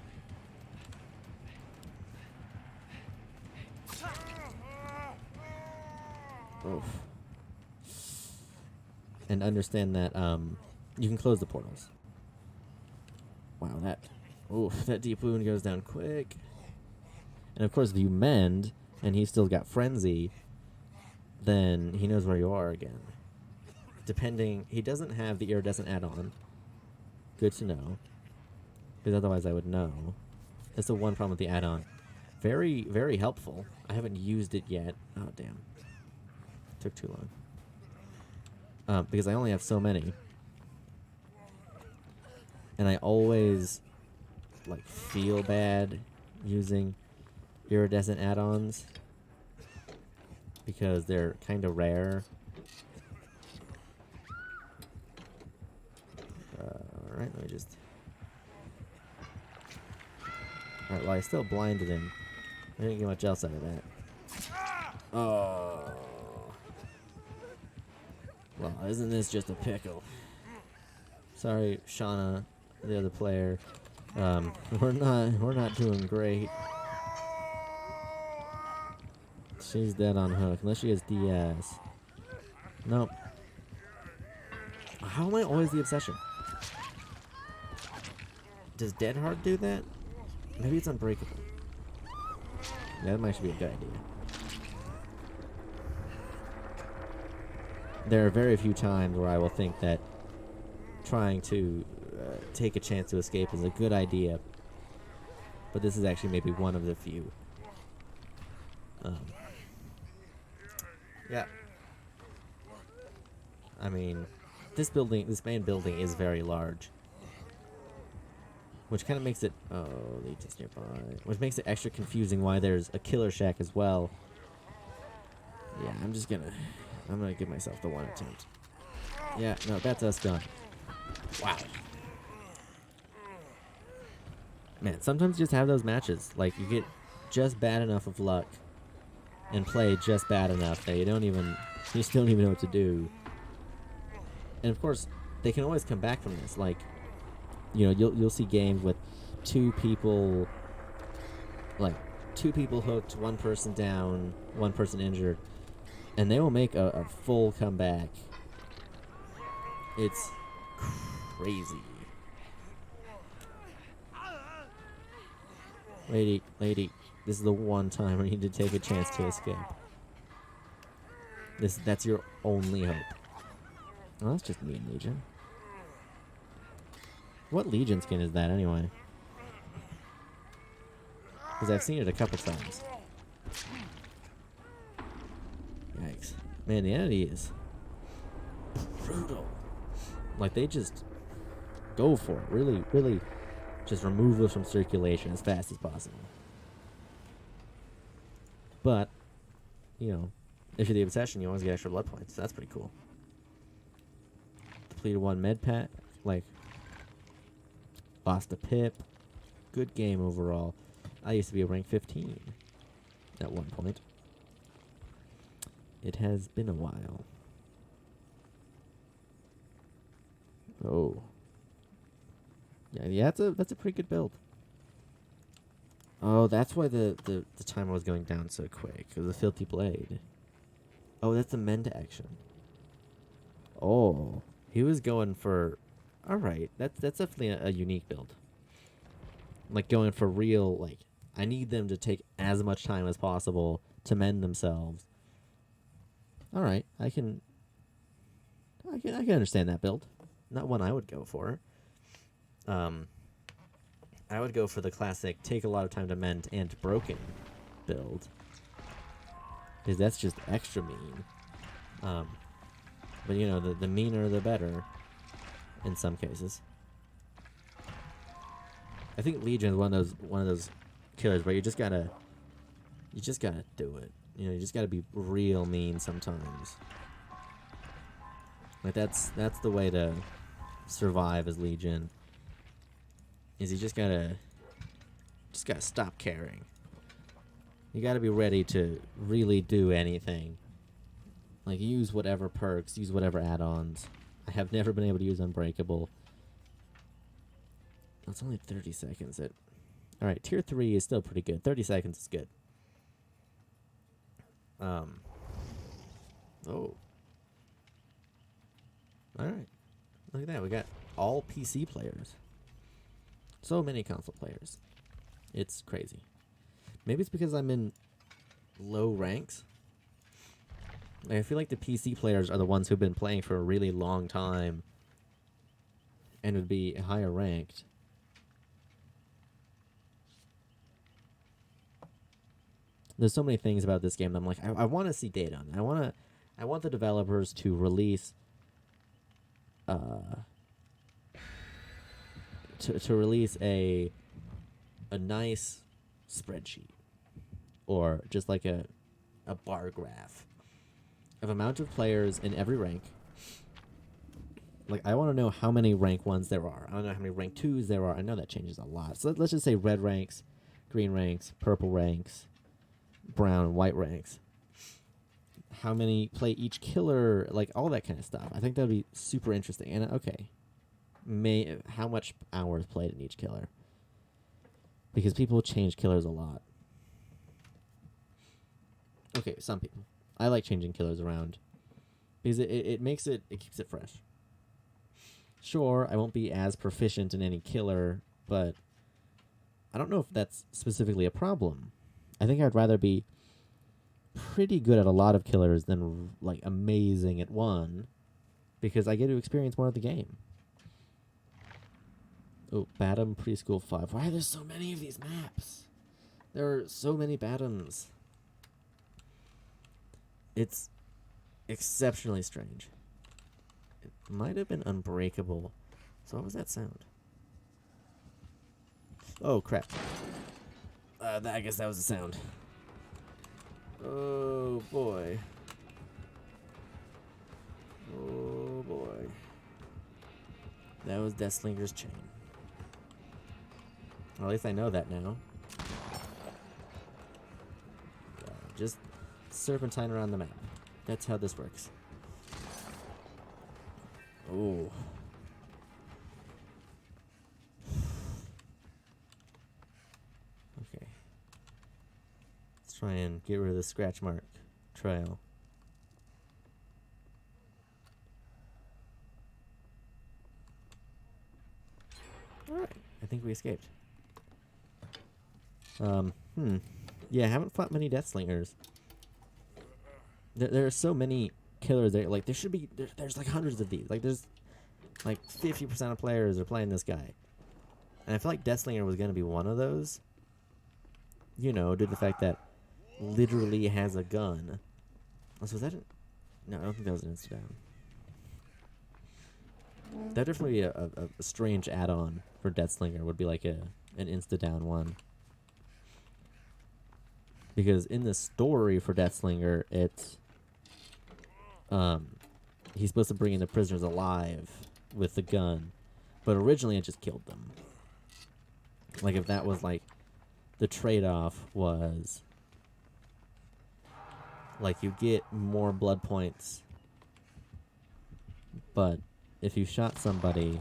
you can close the portals. Wow, that deep wound goes down quick. And of course, if you mend and he's still got frenzy, then he knows where you are again. Depending, he doesn't have the iridescent add-on. Good to know, because otherwise I would know. That's the one problem with the add-on. Very, very helpful. I haven't used it yet. Oh, damn. Took too long. Because I only have so many. and I always like feel bad using iridescent add-ons because they're kind of rare. Alright, let me just... Alright, well, I still blinded him. I didn't get much else out of that. Oh. Well, isn't this just a pickle? Sorry, Shauna, the other player. We're not doing great. She's dead on hook, unless she has DS. Nope. How am I always the obsession? Does Dead Hard do that? Maybe it's Unbreakable. Yeah, that might be a good idea. There are very few times where I will think that trying to take a chance to escape is a good idea. But this is actually maybe one of the few. Yeah. I mean, this main building is very large. Which kind of makes it... Oh, Legion's nearby. Which makes it extra confusing why there's a killer shack as well. Yeah, I'm gonna give myself the one attempt. Yeah, no, that's us done. Wow. Man, sometimes you just have those matches. Like, you get just bad enough of luck and play just bad enough that you just don't even know what to do. And of course, they can always come back from this. Like, you know, you'll see games with two people hooked, one person down, one person injured, and they will make a full comeback. It's crazy. Lady, this is the one time where you need to take a chance to escape. That's your only hope. Oh, that's just me and Legion. What Legion skin is that, anyway? Because I've seen it a couple times. Yikes. Man, the enemy is brutal. Like, they just go for it. Really, really just remove us from circulation as fast as possible. But, you know, if you're the obsession, you always get extra blood points. That's pretty cool. Depleted 1 med pack. Like, lost a pip. Good game overall. I used to be a rank 15 at one point. It has been a while. Oh. Yeah, that's a pretty good build. Oh, that's why the timer was going down so quick. Because the Filthy Blade. Oh, that's the mend action. Oh. He was going for... Alright, that's definitely a unique build. Like, going for real, like, I need them to take as much time as possible to mend themselves. Alright, I can understand that build. Not one I would go for. I would go for the classic take a lot of time to mend and broken build. Because that's just extra mean. But you know, the meaner the better in some cases. I think Legion is one of those killers where you just gotta do it. You know, you just gotta be real mean sometimes. Like that's the way to survive as Legion. Is you just gotta stop caring. You gotta be ready to really do anything. Like use whatever perks, use whatever add-ons. I have never been able to use Unbreakable. It's only 30 seconds. Alright, tier 3 is still pretty good. 30 seconds is good. Oh. Alright. Look at that. We got all PC players. So many console players. It's crazy. Maybe it's because I'm in low ranks. Like, I feel like the PC players are the ones who've been playing for a really long time and would be higher ranked. There's so many things about this game that I'm like, I want to see data on it. I want the developers to release to release a nice spreadsheet or just like a bar graph of amount of players in every rank. Like, I want to know how many rank 1s there are. I want to know how many rank 2s there are. I know that changes a lot. So let's just say red ranks, green ranks, purple ranks, brown and white ranks. How many play each killer, like all that kind of stuff. I think that would be super interesting. And okay, how much hours played in each killer? Because people change killers a lot. Okay, some people. I like changing killers around because it makes it keeps it fresh. Sure, I won't be as proficient in any killer, but I don't know if that's specifically a problem. I think I'd rather be pretty good at a lot of killers than like amazing at one, because I get to experience more of the game. Oh, Badham Preschool 5. Why are there so many of these maps? There are so many Badhams. It's exceptionally strange. It might have been Unbreakable. So what was that sound? Oh, crap. I guess that was the sound. Oh, boy. Oh, boy. That was Deathslinger's chain. Well, at least I know that now. Just serpentine around the map. That's how this works. Oh. Okay. Let's try and get rid of the scratch mark trail. Alright. I think we escaped. Yeah, I haven't fought many Deathslingers. There are so many killers there. Like, there should be... There's like hundreds of these. Like, there's... Like, 50% of players are playing this guy. And I feel like Deathslinger was going to be one of those. You know, due to the fact that literally has a gun. Oh, so was that... No, I don't think that was an insta-down. That'd definitely be a strange add-on for Deathslinger. Would be like an insta-down one. Because in the story for Deathslinger, it's... he's supposed to bring in the prisoners alive with the gun. But originally it just killed them. Like, if that was, like... The trade-off was... Like, you get more blood points. But if you shot somebody,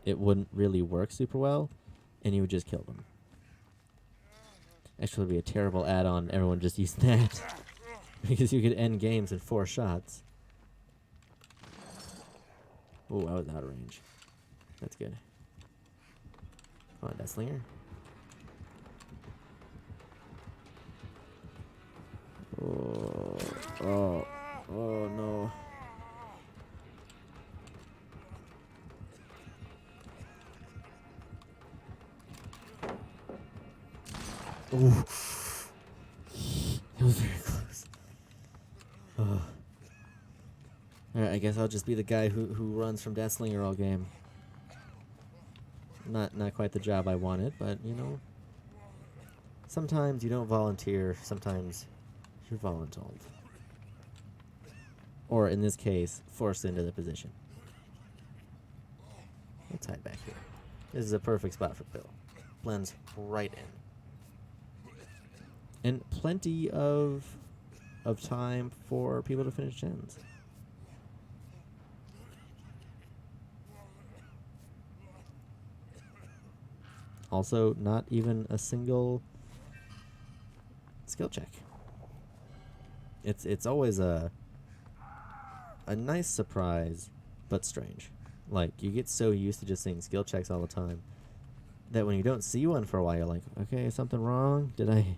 it wouldn't really work super well. And you would just kill them. Actually, it would be a terrible add-on. Everyone just used that. Because you could end games in 4 shots. Oh, I was out of range. That's good. Come on, Deathslinger. Oh no. Ooh. It was very close. Alright, I guess I'll just be the guy who runs from Deathslinger all game. Not quite the job I wanted, but you know. Sometimes you don't volunteer, sometimes you're voluntold. Or in this case, forced into the position. Let's hide back here. This is a perfect spot for Bill. Blends right in. And plenty of time for people to finish gens. Also, not even a single skill check. It's always a nice surprise, but strange. Like, you get so used to just seeing skill checks all the time that when you don't see one for a while, you're like, okay, is something wrong? Did I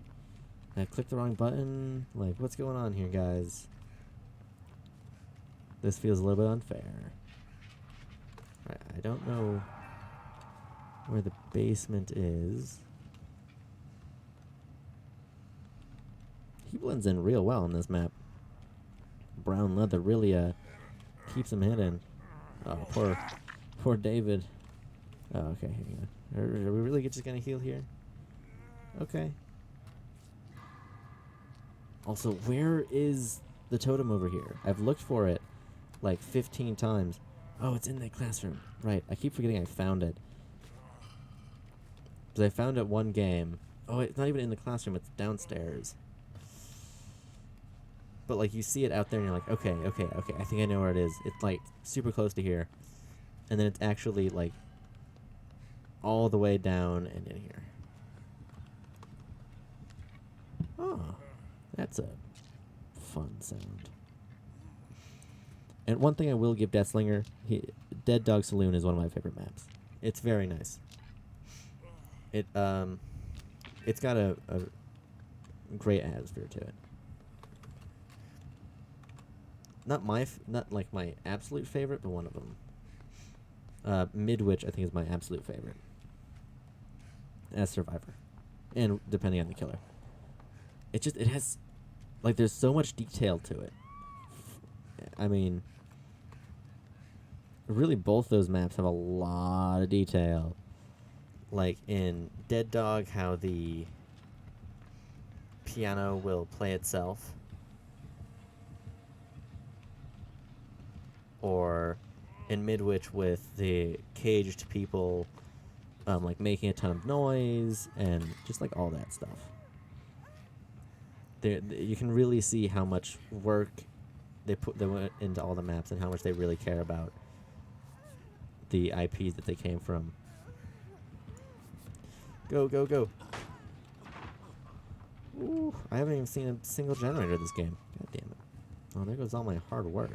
click the wrong button? Like, what's going on here, guys? This feels a little bit unfair. I don't know where the basement is. He blends in real well on this map. Brown leather really keeps him hidden. Oh, poor David. Oh, okay, hang on. Are we really just gonna heal here? Okay. Also, where is the totem over here? I've looked for it like 15 times. Oh, it's in that classroom. Right, I keep forgetting I found it. Because I found it one game. Oh, it's not even in the classroom, it's downstairs. But, like, you see it out there and you're like, okay, okay, okay, I think I know where it is. It's, like, super close to here. And then it's actually, like, all the way down and in here. Oh, that's a fun sound. And one thing I will give Deathslinger, Dead Dog Saloon is one of my favorite maps. It's very nice. It's got a great atmosphere to it. Not like my absolute favorite, but one of them. Midwich, I think, is my absolute favorite as Survivor, and depending on the killer. It has, like, there's so much detail to it. I mean, really, both those maps have a lot of detail. Like in Dead Dog, how the piano will play itself. Or in Midwich with the caged people, like making a ton of noise and just like all that stuff. You can really see how much work they went into all the maps and how much they really care about the IPs that they came from. Go, go, go. Ooh, I haven't even seen a single generator this game. God damn it. Oh, there goes all my hard work.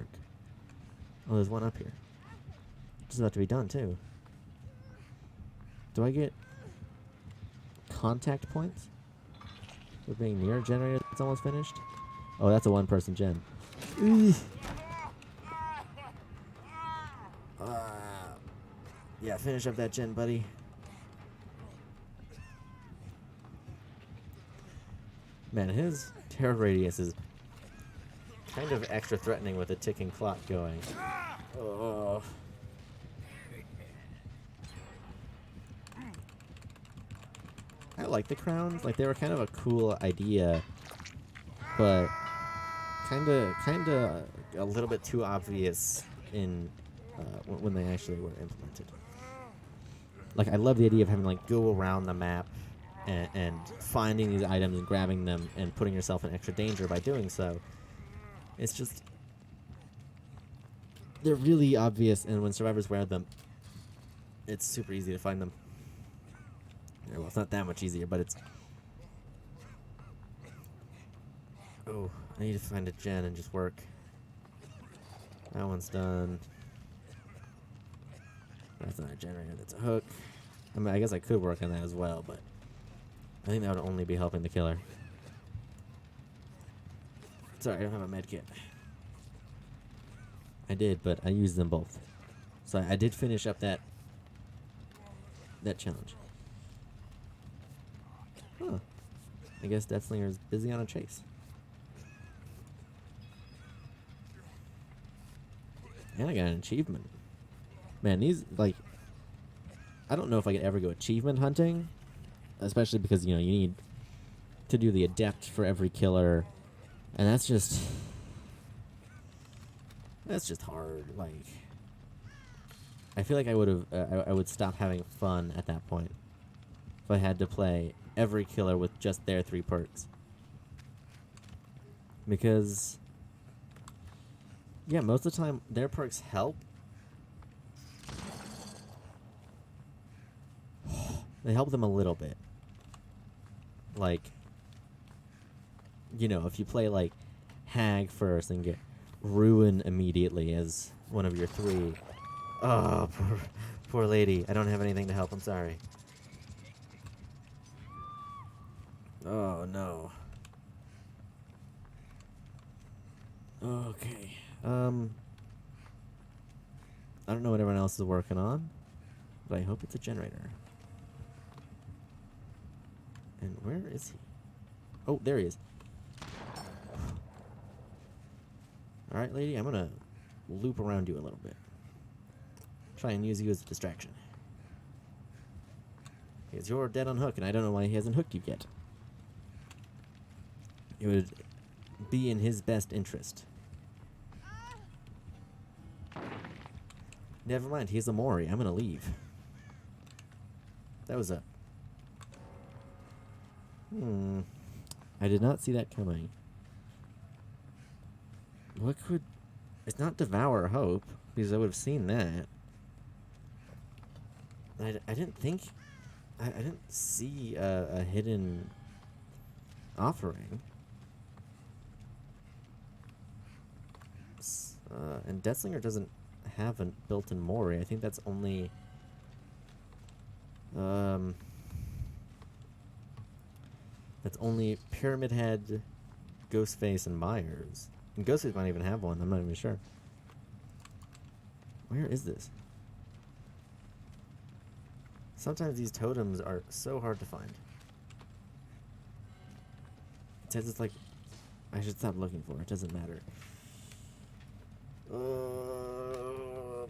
Oh, there's one up here. This is about to be done, too. Do I get contact points for being near a generator that's almost finished? Oh, that's a one-person gen. Yeah, finish up that gen, buddy. Man, his terror radius is kind of extra threatening with a ticking clock going. Oh. I like the crowns. Like, they were kind of a cool idea, but kind of a little bit too obvious in when they actually were implemented. Like, I love the idea of having, like, go around the map and finding these items and grabbing them and putting yourself in extra danger by doing so. It's just, they're really obvious, and when survivors wear them, it's super easy to find them. Well, it's not that much easier, but it's... Oh, I need to find a gen and just work. That one's done. That's not a generator, that's a hook. I mean, I guess I could work on that as well, but I think that would only be helping the killer. Sorry, I don't have a med kit. I did, but I used them both. So I did finish up that challenge. Huh. I guess Deathslinger is busy on a chase. And I got an achievement. Man, these, like... I don't know if I could ever go achievement hunting. Especially because, you know, you need to do the adept for every killer. And that's just... That's just hard. Like... I feel like I would have... I would stop having fun at that point. If I had to play every killer with just their 3 perks. Because... Yeah, most of the time, their perks help. They help them a little bit. Like, you know, if you play, like, Hag first and get Ruin immediately as one of your 3. Oh, poor lady. I don't have anything to help. I'm sorry. Oh, no. Okay. I don't know what everyone else is working on, but I hope it's a generator. And where is he? Oh, there he is. Alright, lady, I'm gonna loop around you a little bit. Try and use you as a distraction. Because you're dead on hook, and I don't know why he hasn't hooked you yet. It would be in his best interest. Never mind, he's a Mori. I'm gonna leave. That was a... I did not see that coming. What could... It's not Devour Hope, because I would have seen that. I didn't think... I didn't see a hidden offering. And Deathslinger doesn't have a built-in Mori. I think that's only... That's only Pyramid Head, Ghostface, and Myers. And Ghostface might even have one. I'm not even sure. Where is this? Sometimes these totems are so hard to find. It says it's like... I should stop looking for it. It doesn't matter.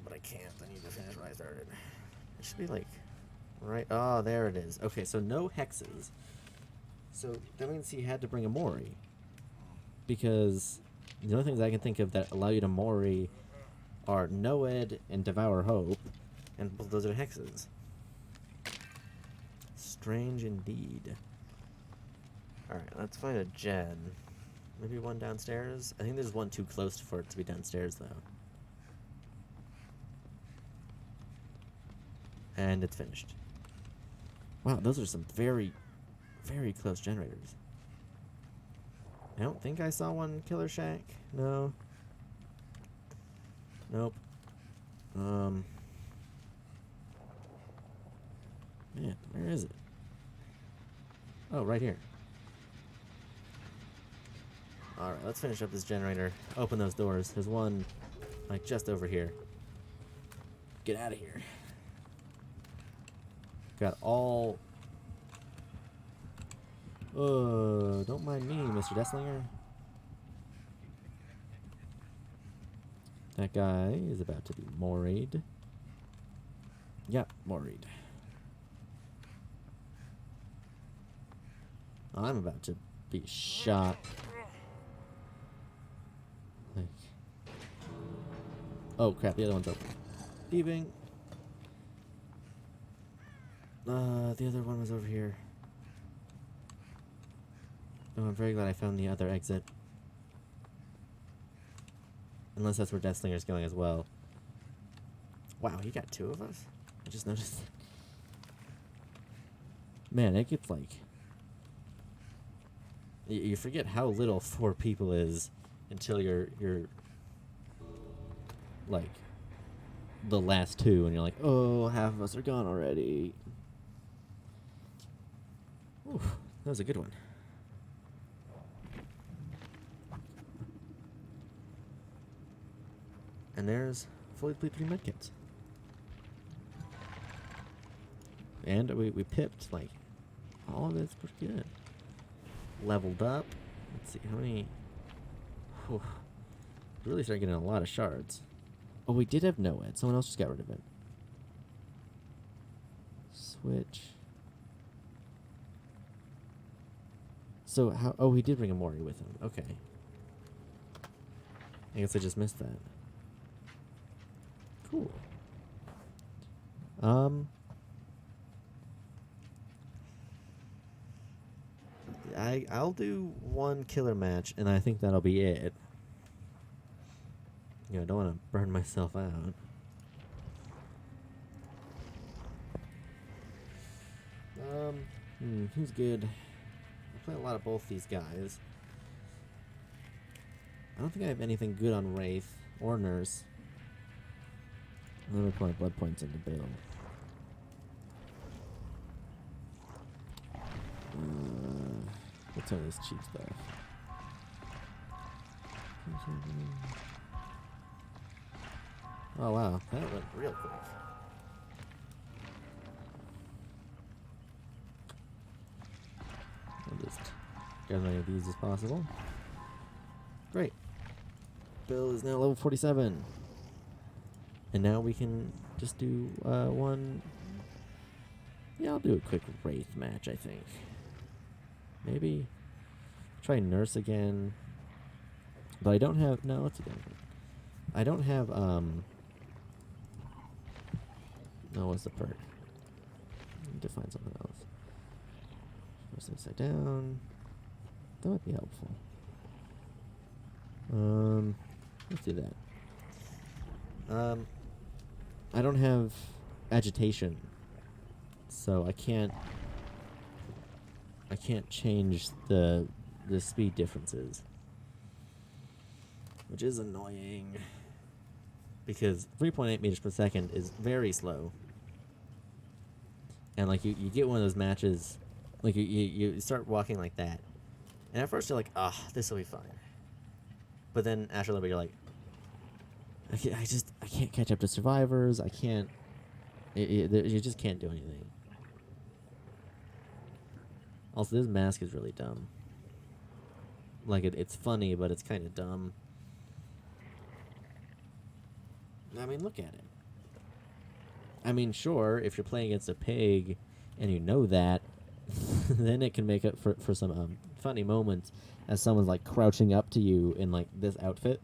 But I can't. I need to finish where I started. It should be like... Right... Oh, there it is. Okay, so no hexes. So that means he had to bring a Mori. Because the only things I can think of that allow you to Mori are Noed and Devour Hope. And both those are hexes. Strange indeed. Alright, let's find a gen. Maybe one downstairs? I think there's one too close for it to be downstairs, though. And it's finished. Wow, those are some very, very close generators. I don't think I saw one Killer Shack. No. Nope. Man, where is it? Oh, right here. Alright, let's finish up this generator. Open those doors. There's one, like, just over here. Get out of here. Got all... don't mind me, Mr. Deathslinger. That guy is about to be Moried. Yep, Moried. I'm about to be shot. Like... Oh crap, the other one's open. Leaving. The other one was over here. Oh, I'm very glad I found the other exit. Unless that's where Deathslinger's going as well. Wow, he got two of us? I just noticed. Man, it gets like... You forget how little 4 people is until you're like the last 2 and you're like, oh, half of us are gone already. Ooh, that was a good one. And there's fully depleted medkits. And we pipped like all of it's pretty good. Leveled up. Let's see how many. Whew. Really started getting a lot of shards. Oh, we did have Noed. Someone else just got rid of it. Switch. So how? Oh, he did bring a Mori with him. Okay. I guess I just missed that. Cool. I'll do one killer match, and I think that'll be it. You know, I don't want to burn myself out. Who's good? I play a lot of both these guys. I don't think I have anything good on Wraith or Nurse. Let me put my blood points into build. What's some of this cheap stuff? Oh wow, that went real quick. I'll just get as many of these as possible. Great. Bill is now level 47. And now we can just do one Yeah, I'll do a quick Wraith match, I think. Maybe try Nurse again. But I don't have... No, let's do that. I don't have, No, what's the perk? I need to find something else. Press upside down. That might be helpful. Let's do that. I don't have agitation, so I can't change the speed differences, which is annoying because 3.8 meters per second is very slow. And like you get one of those matches, like you start walking like that, and at first you're like, this will be fine. But then after a little bit, you're like, I can't catch up to survivors. I can't. You just can't do anything. Also, this mask is really dumb. Like it's funny, but it's kind of dumb. I mean, look at it. I mean, sure, if you're playing against a pig, and you know that, then it can make up for some funny moments as someone's like crouching up to you in like this outfit.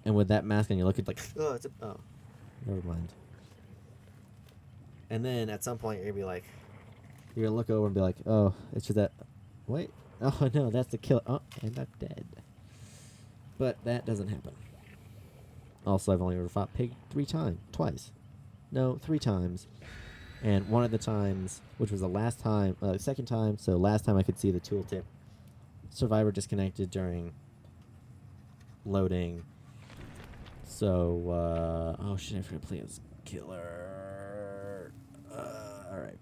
And with that mask on, you look at like, never mind. And then at some point you're gonna be like, you're gonna look over and be like, oh, it's just that. Wait, oh no, that's the killer. Oh, and I'm dead. But that doesn't happen. Also, I've only ever fought pig three times. And one of the times, which was the second time, so last time I could see the tooltip, survivor disconnected during loading. So, oh shit, I forgot to play as killer. Alright.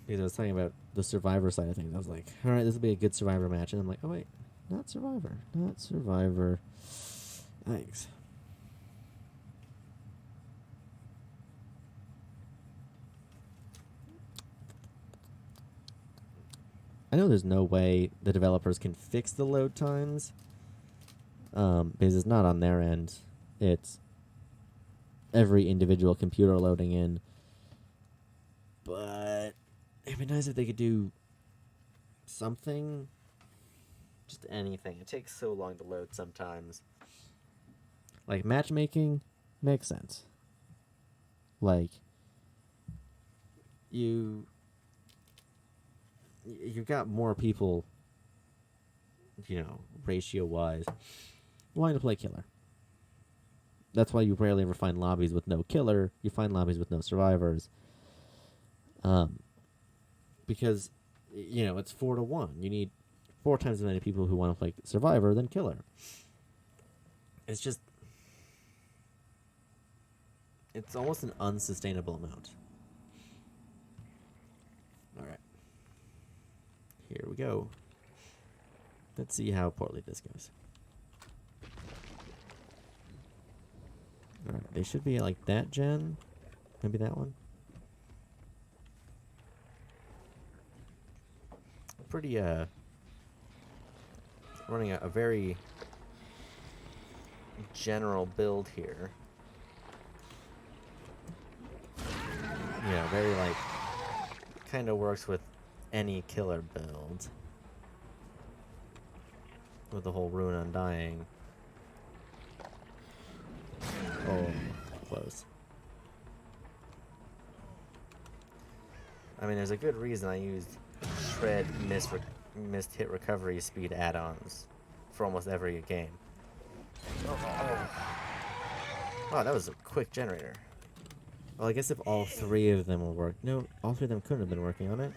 Because I was talking about the survivor side of things. I was like, alright, this will be a good survivor match. And I'm like, oh wait, not survivor. Thanks. I know there's no way the developers can fix the load times, because it's not on their end. It's every individual computer loading in. But it'd be nice if they could do something. Just anything. It takes so long to load sometimes. Like, matchmaking makes sense. Like, you got more people, ratio-wise, wanting to play killer. That's why you rarely ever find lobbies with no killer. You find lobbies with no survivors. Because, it's 4-1. You need 4 times as many people who want to play survivor than killer. It's just... It's almost an unsustainable amount. Alright. Here we go. Let's see how poorly this goes. Alright, they should be like that gen. Maybe that one. Pretty, running a very general build here. Very, like, kind of works with any killer build. With the whole Rune Undying. Oh, close. I mean, there's a good reason I used Shred missed hit recovery speed add-ons for almost every game. Wow, that was a quick generator. Well, I guess if all 3 of them were working... No, all 3 of them couldn't have been working on it.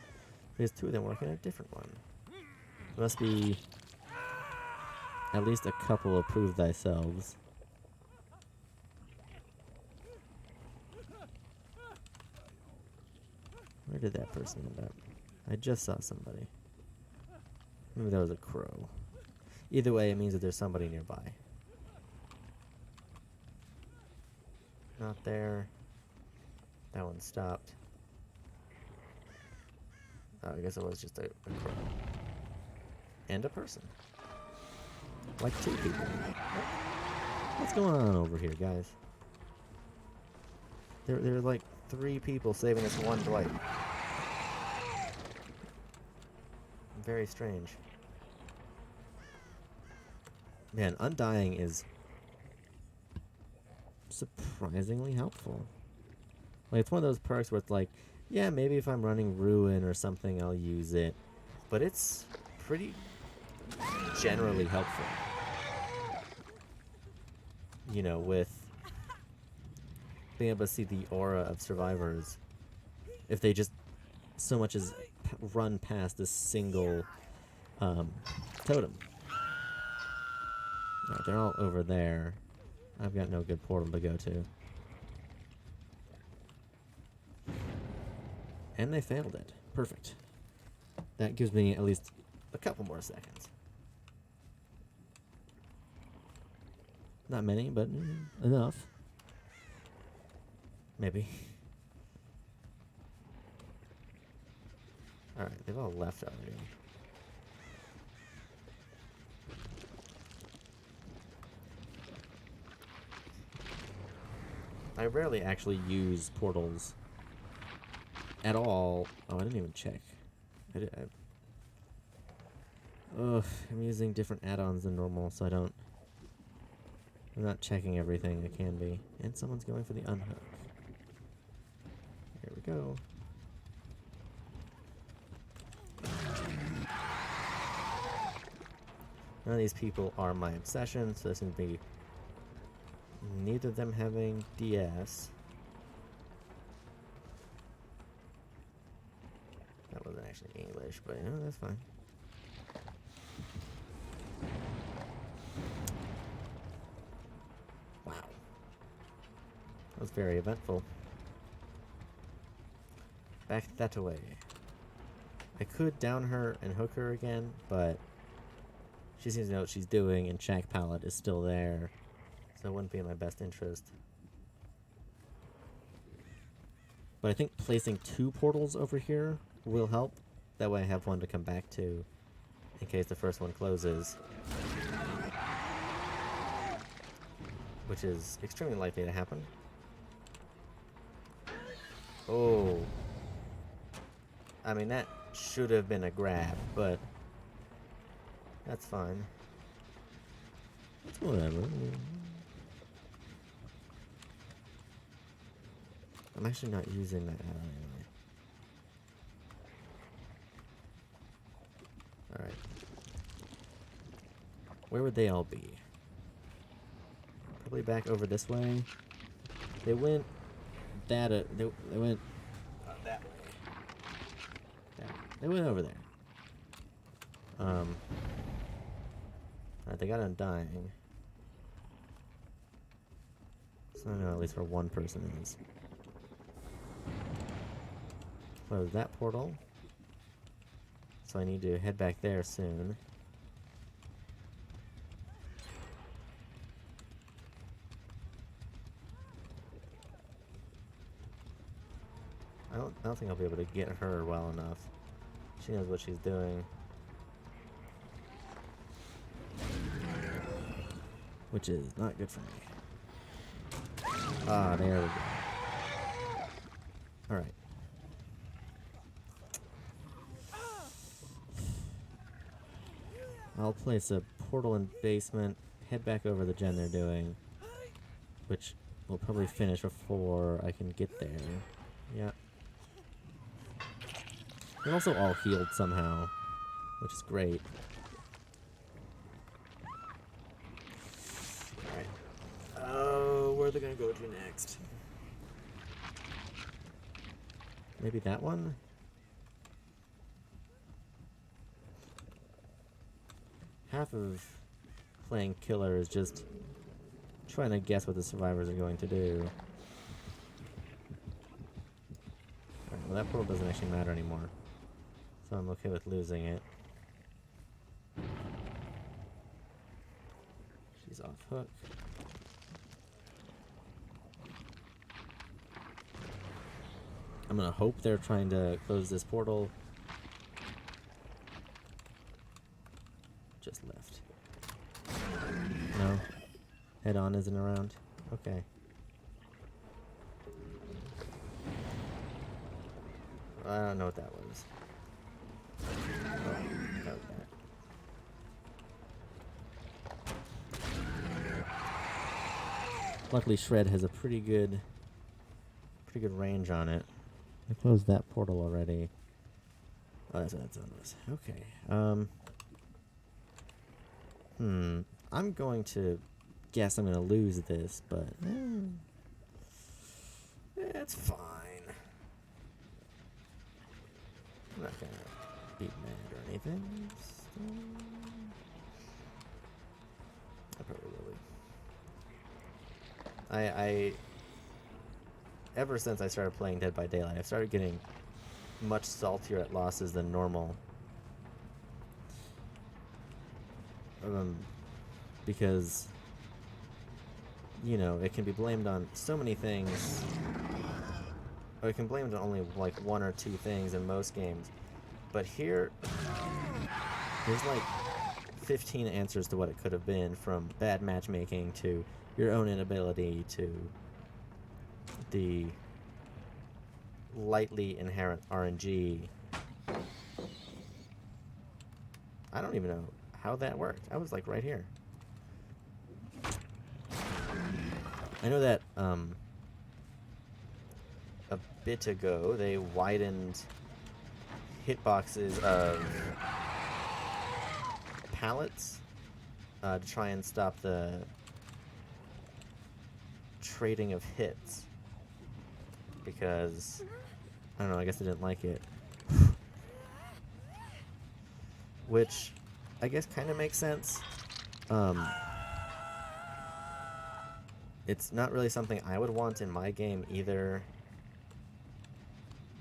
Because 2 of them were working on a different one. There must be at least a couple approve thyself. Where did that person end up? I just saw somebody. Maybe that was a crow. Either way, it means that there's somebody nearby. Not there. That one stopped. Oh, I guess it was just a crow. And a person. Like 2 people. What's going on over here, guys? There are like 3 people saving this one Dwight. Very strange. Man, Undying is surprisingly helpful. Like, it's one of those perks where it's like, yeah, maybe if I'm running Ruin or something, I'll use it. But it's pretty generally helpful. You know, with being able to see the aura of survivors. If they just so much as run past this single totem. Alright, they're all over there. I've got no good portal to go to. And they failed it. Perfect. That gives me at least a couple more seconds. Not many, but enough. Maybe. Alright, they've all left already. I rarely actually use portals at all. Oh, I didn't even check. Ugh, I'm using different add-ons than normal, so I'm not checking everything I can be. And someone's going for the unhook. Here we go. None of these people are my obsession, so this would be neither of them having DS. That wasn't actually English, but you know, that's fine. Wow. That was very eventful. Back that way. I could down her and hook her again, but she seems to know what she's doing, and Shack Pallet is still there, so it wouldn't be in my best interest. But I think placing 2 portals over here will help. That way I have one to come back to in case the first one closes. Which is extremely likely to happen. Oh. I mean, that should have been a grab, but that's fine. It's whatever. I'm actually not using that add-on anyway. Alright. Where would they all be? Probably back over this way. They went that they went that way. They went over there. Alright, they got Undying. So I know at least where one person is. Close that portal. So I need to head back there soon. I don't think I'll be able to get her well enough. She knows what she's doing. Which is not good for me. Ah, there we go. Alright. I'll place a portal in basement, head back over the gen they're doing, which will probably finish before I can get there. Yeah. They're also all healed somehow, which is great. Alright. Oh, where are they gonna go to next? Maybe that one? Half of playing killer is just trying to guess what the survivors are going to do. Alright, well that portal doesn't actually matter anymore. So I'm okay with losing it. She's off hook. I'm gonna hope they're trying to close this portal. Just left. No. Head on isn't around. Okay. I don't know what that was. Oh, okay. Luckily, Shred has a pretty good range on it. I closed that portal already. Oh, that's on this. Okay. I'm going to guess I'm going to lose this, but it's fine. I'm not going to be mad or anything. I probably will be. I ever since I started playing Dead by Daylight, I've started getting much saltier at losses than normal. Because, you know, it can be blamed on so many things. Or it can blame it on only like one or two things in most games. But here, there's like 15 answers to what it could have been, from bad matchmaking to your own inability to the lightly inherent RNG. I don't even know how that worked. I was like right here. I know that a bit ago they widened hitboxes of pallets to try and stop the trading of hits, because I don't know, I guess I didn't like it. Which I guess kind of makes sense. It's not really something I would want in my game either,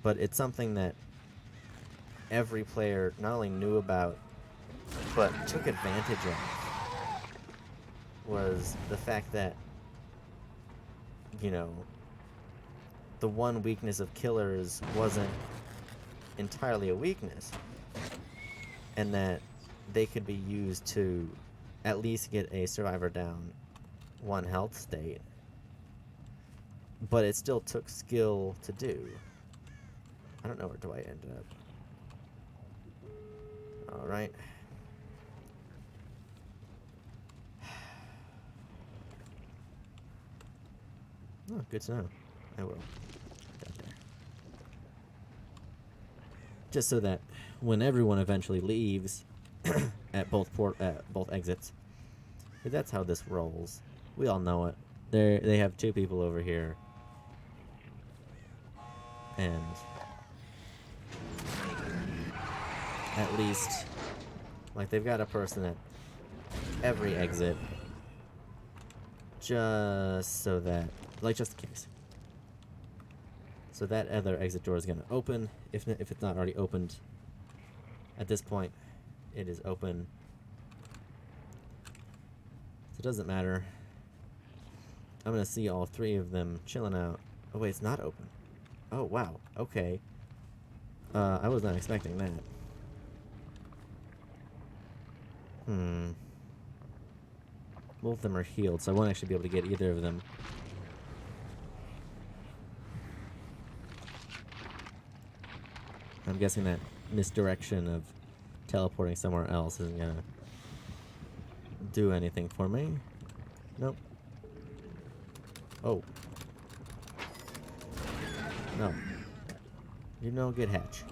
but it's something that every player not only knew about, but took advantage of, was the fact that, you know, the one weakness of killers wasn't entirely a weakness, and that they could be used to at least get a survivor down 1 health state, but it still took skill to do. I don't know where Dwight ended up. Alright. Oh, good to know. I will. Got there. Just so that when everyone eventually leaves at both exits, that's how this rolls. We all know it. They have 2 people over here, and at least, like, they've got a person at every exit, just so that, like, just in case. So that other exit door is going to open. If it's not already opened at this point, it is open. So it doesn't matter. I'm going to see all 3 of them chilling out. Oh, wait, it's not open. Oh, wow. Okay. I was not expecting that. Both of them are healed, so I won't actually be able to get either of them. I'm guessing that misdirection of teleporting somewhere else isn't gonna do anything for me. Nope. Oh. No. You no good hatch.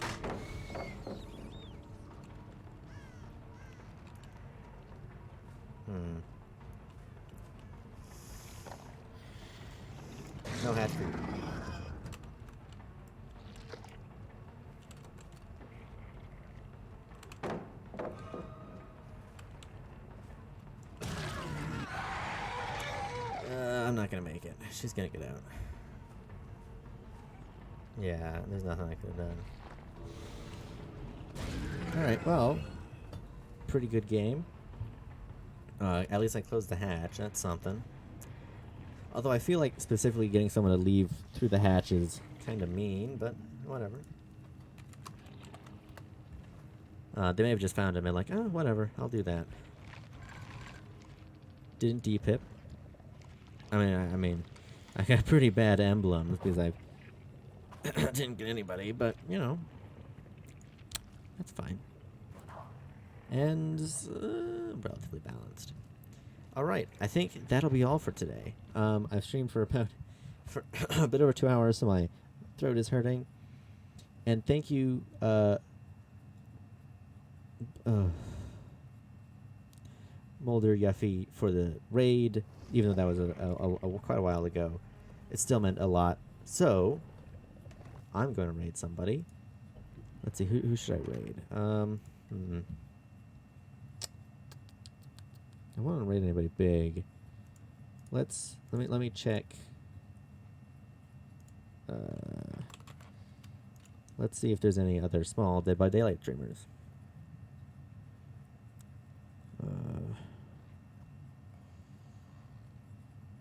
No hatch for you. I'm not gonna make it. She's gonna get out. Yeah, there's nothing I could have done. Alright, well, pretty good game. At least I closed the hatch. That's something. Although I feel like specifically getting someone to leave through the hatch is kind of mean, but whatever. They may have just found him and like, oh, whatever, I'll do that. Didn't depip. I mean, I got pretty bad emblems because I Didn't get anybody, but, you know, that's fine. And relatively balanced. All right, I think that'll be all for today. I've streamed for a bit over 2 hours, so my throat is hurting. And thank you, Mulder Yuffie, for the raid. Even though that was quite a while ago, it still meant a lot. So, I'm going to raid somebody. Let's see, who should I raid? I want to raid anybody big. Let me check. Let's see if there's any other small Dead by Daylight streamers.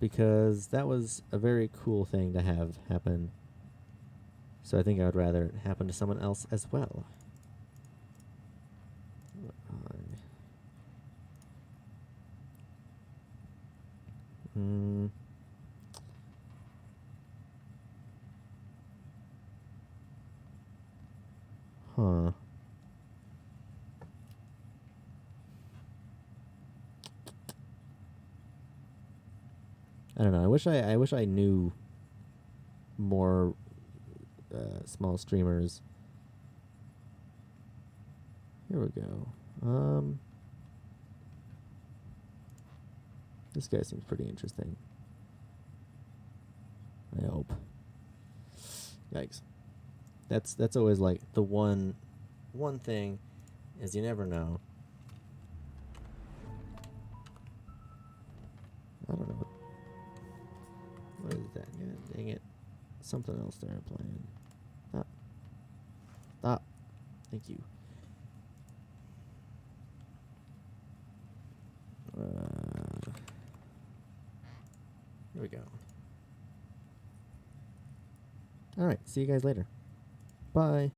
Because that was a very cool thing to have happen. So I think I would rather it happen to someone else as well. Huh. I don't know. I wish I knew more small streamers. Here we go. This guy seems pretty interesting. I hope. Yikes. That's always like the one thing is you never know. I don't know. What is that? Yeah, dang it. Something else they're playing. Stop. Stop. Thank you. Here we go. Alright, see you guys later. Bye.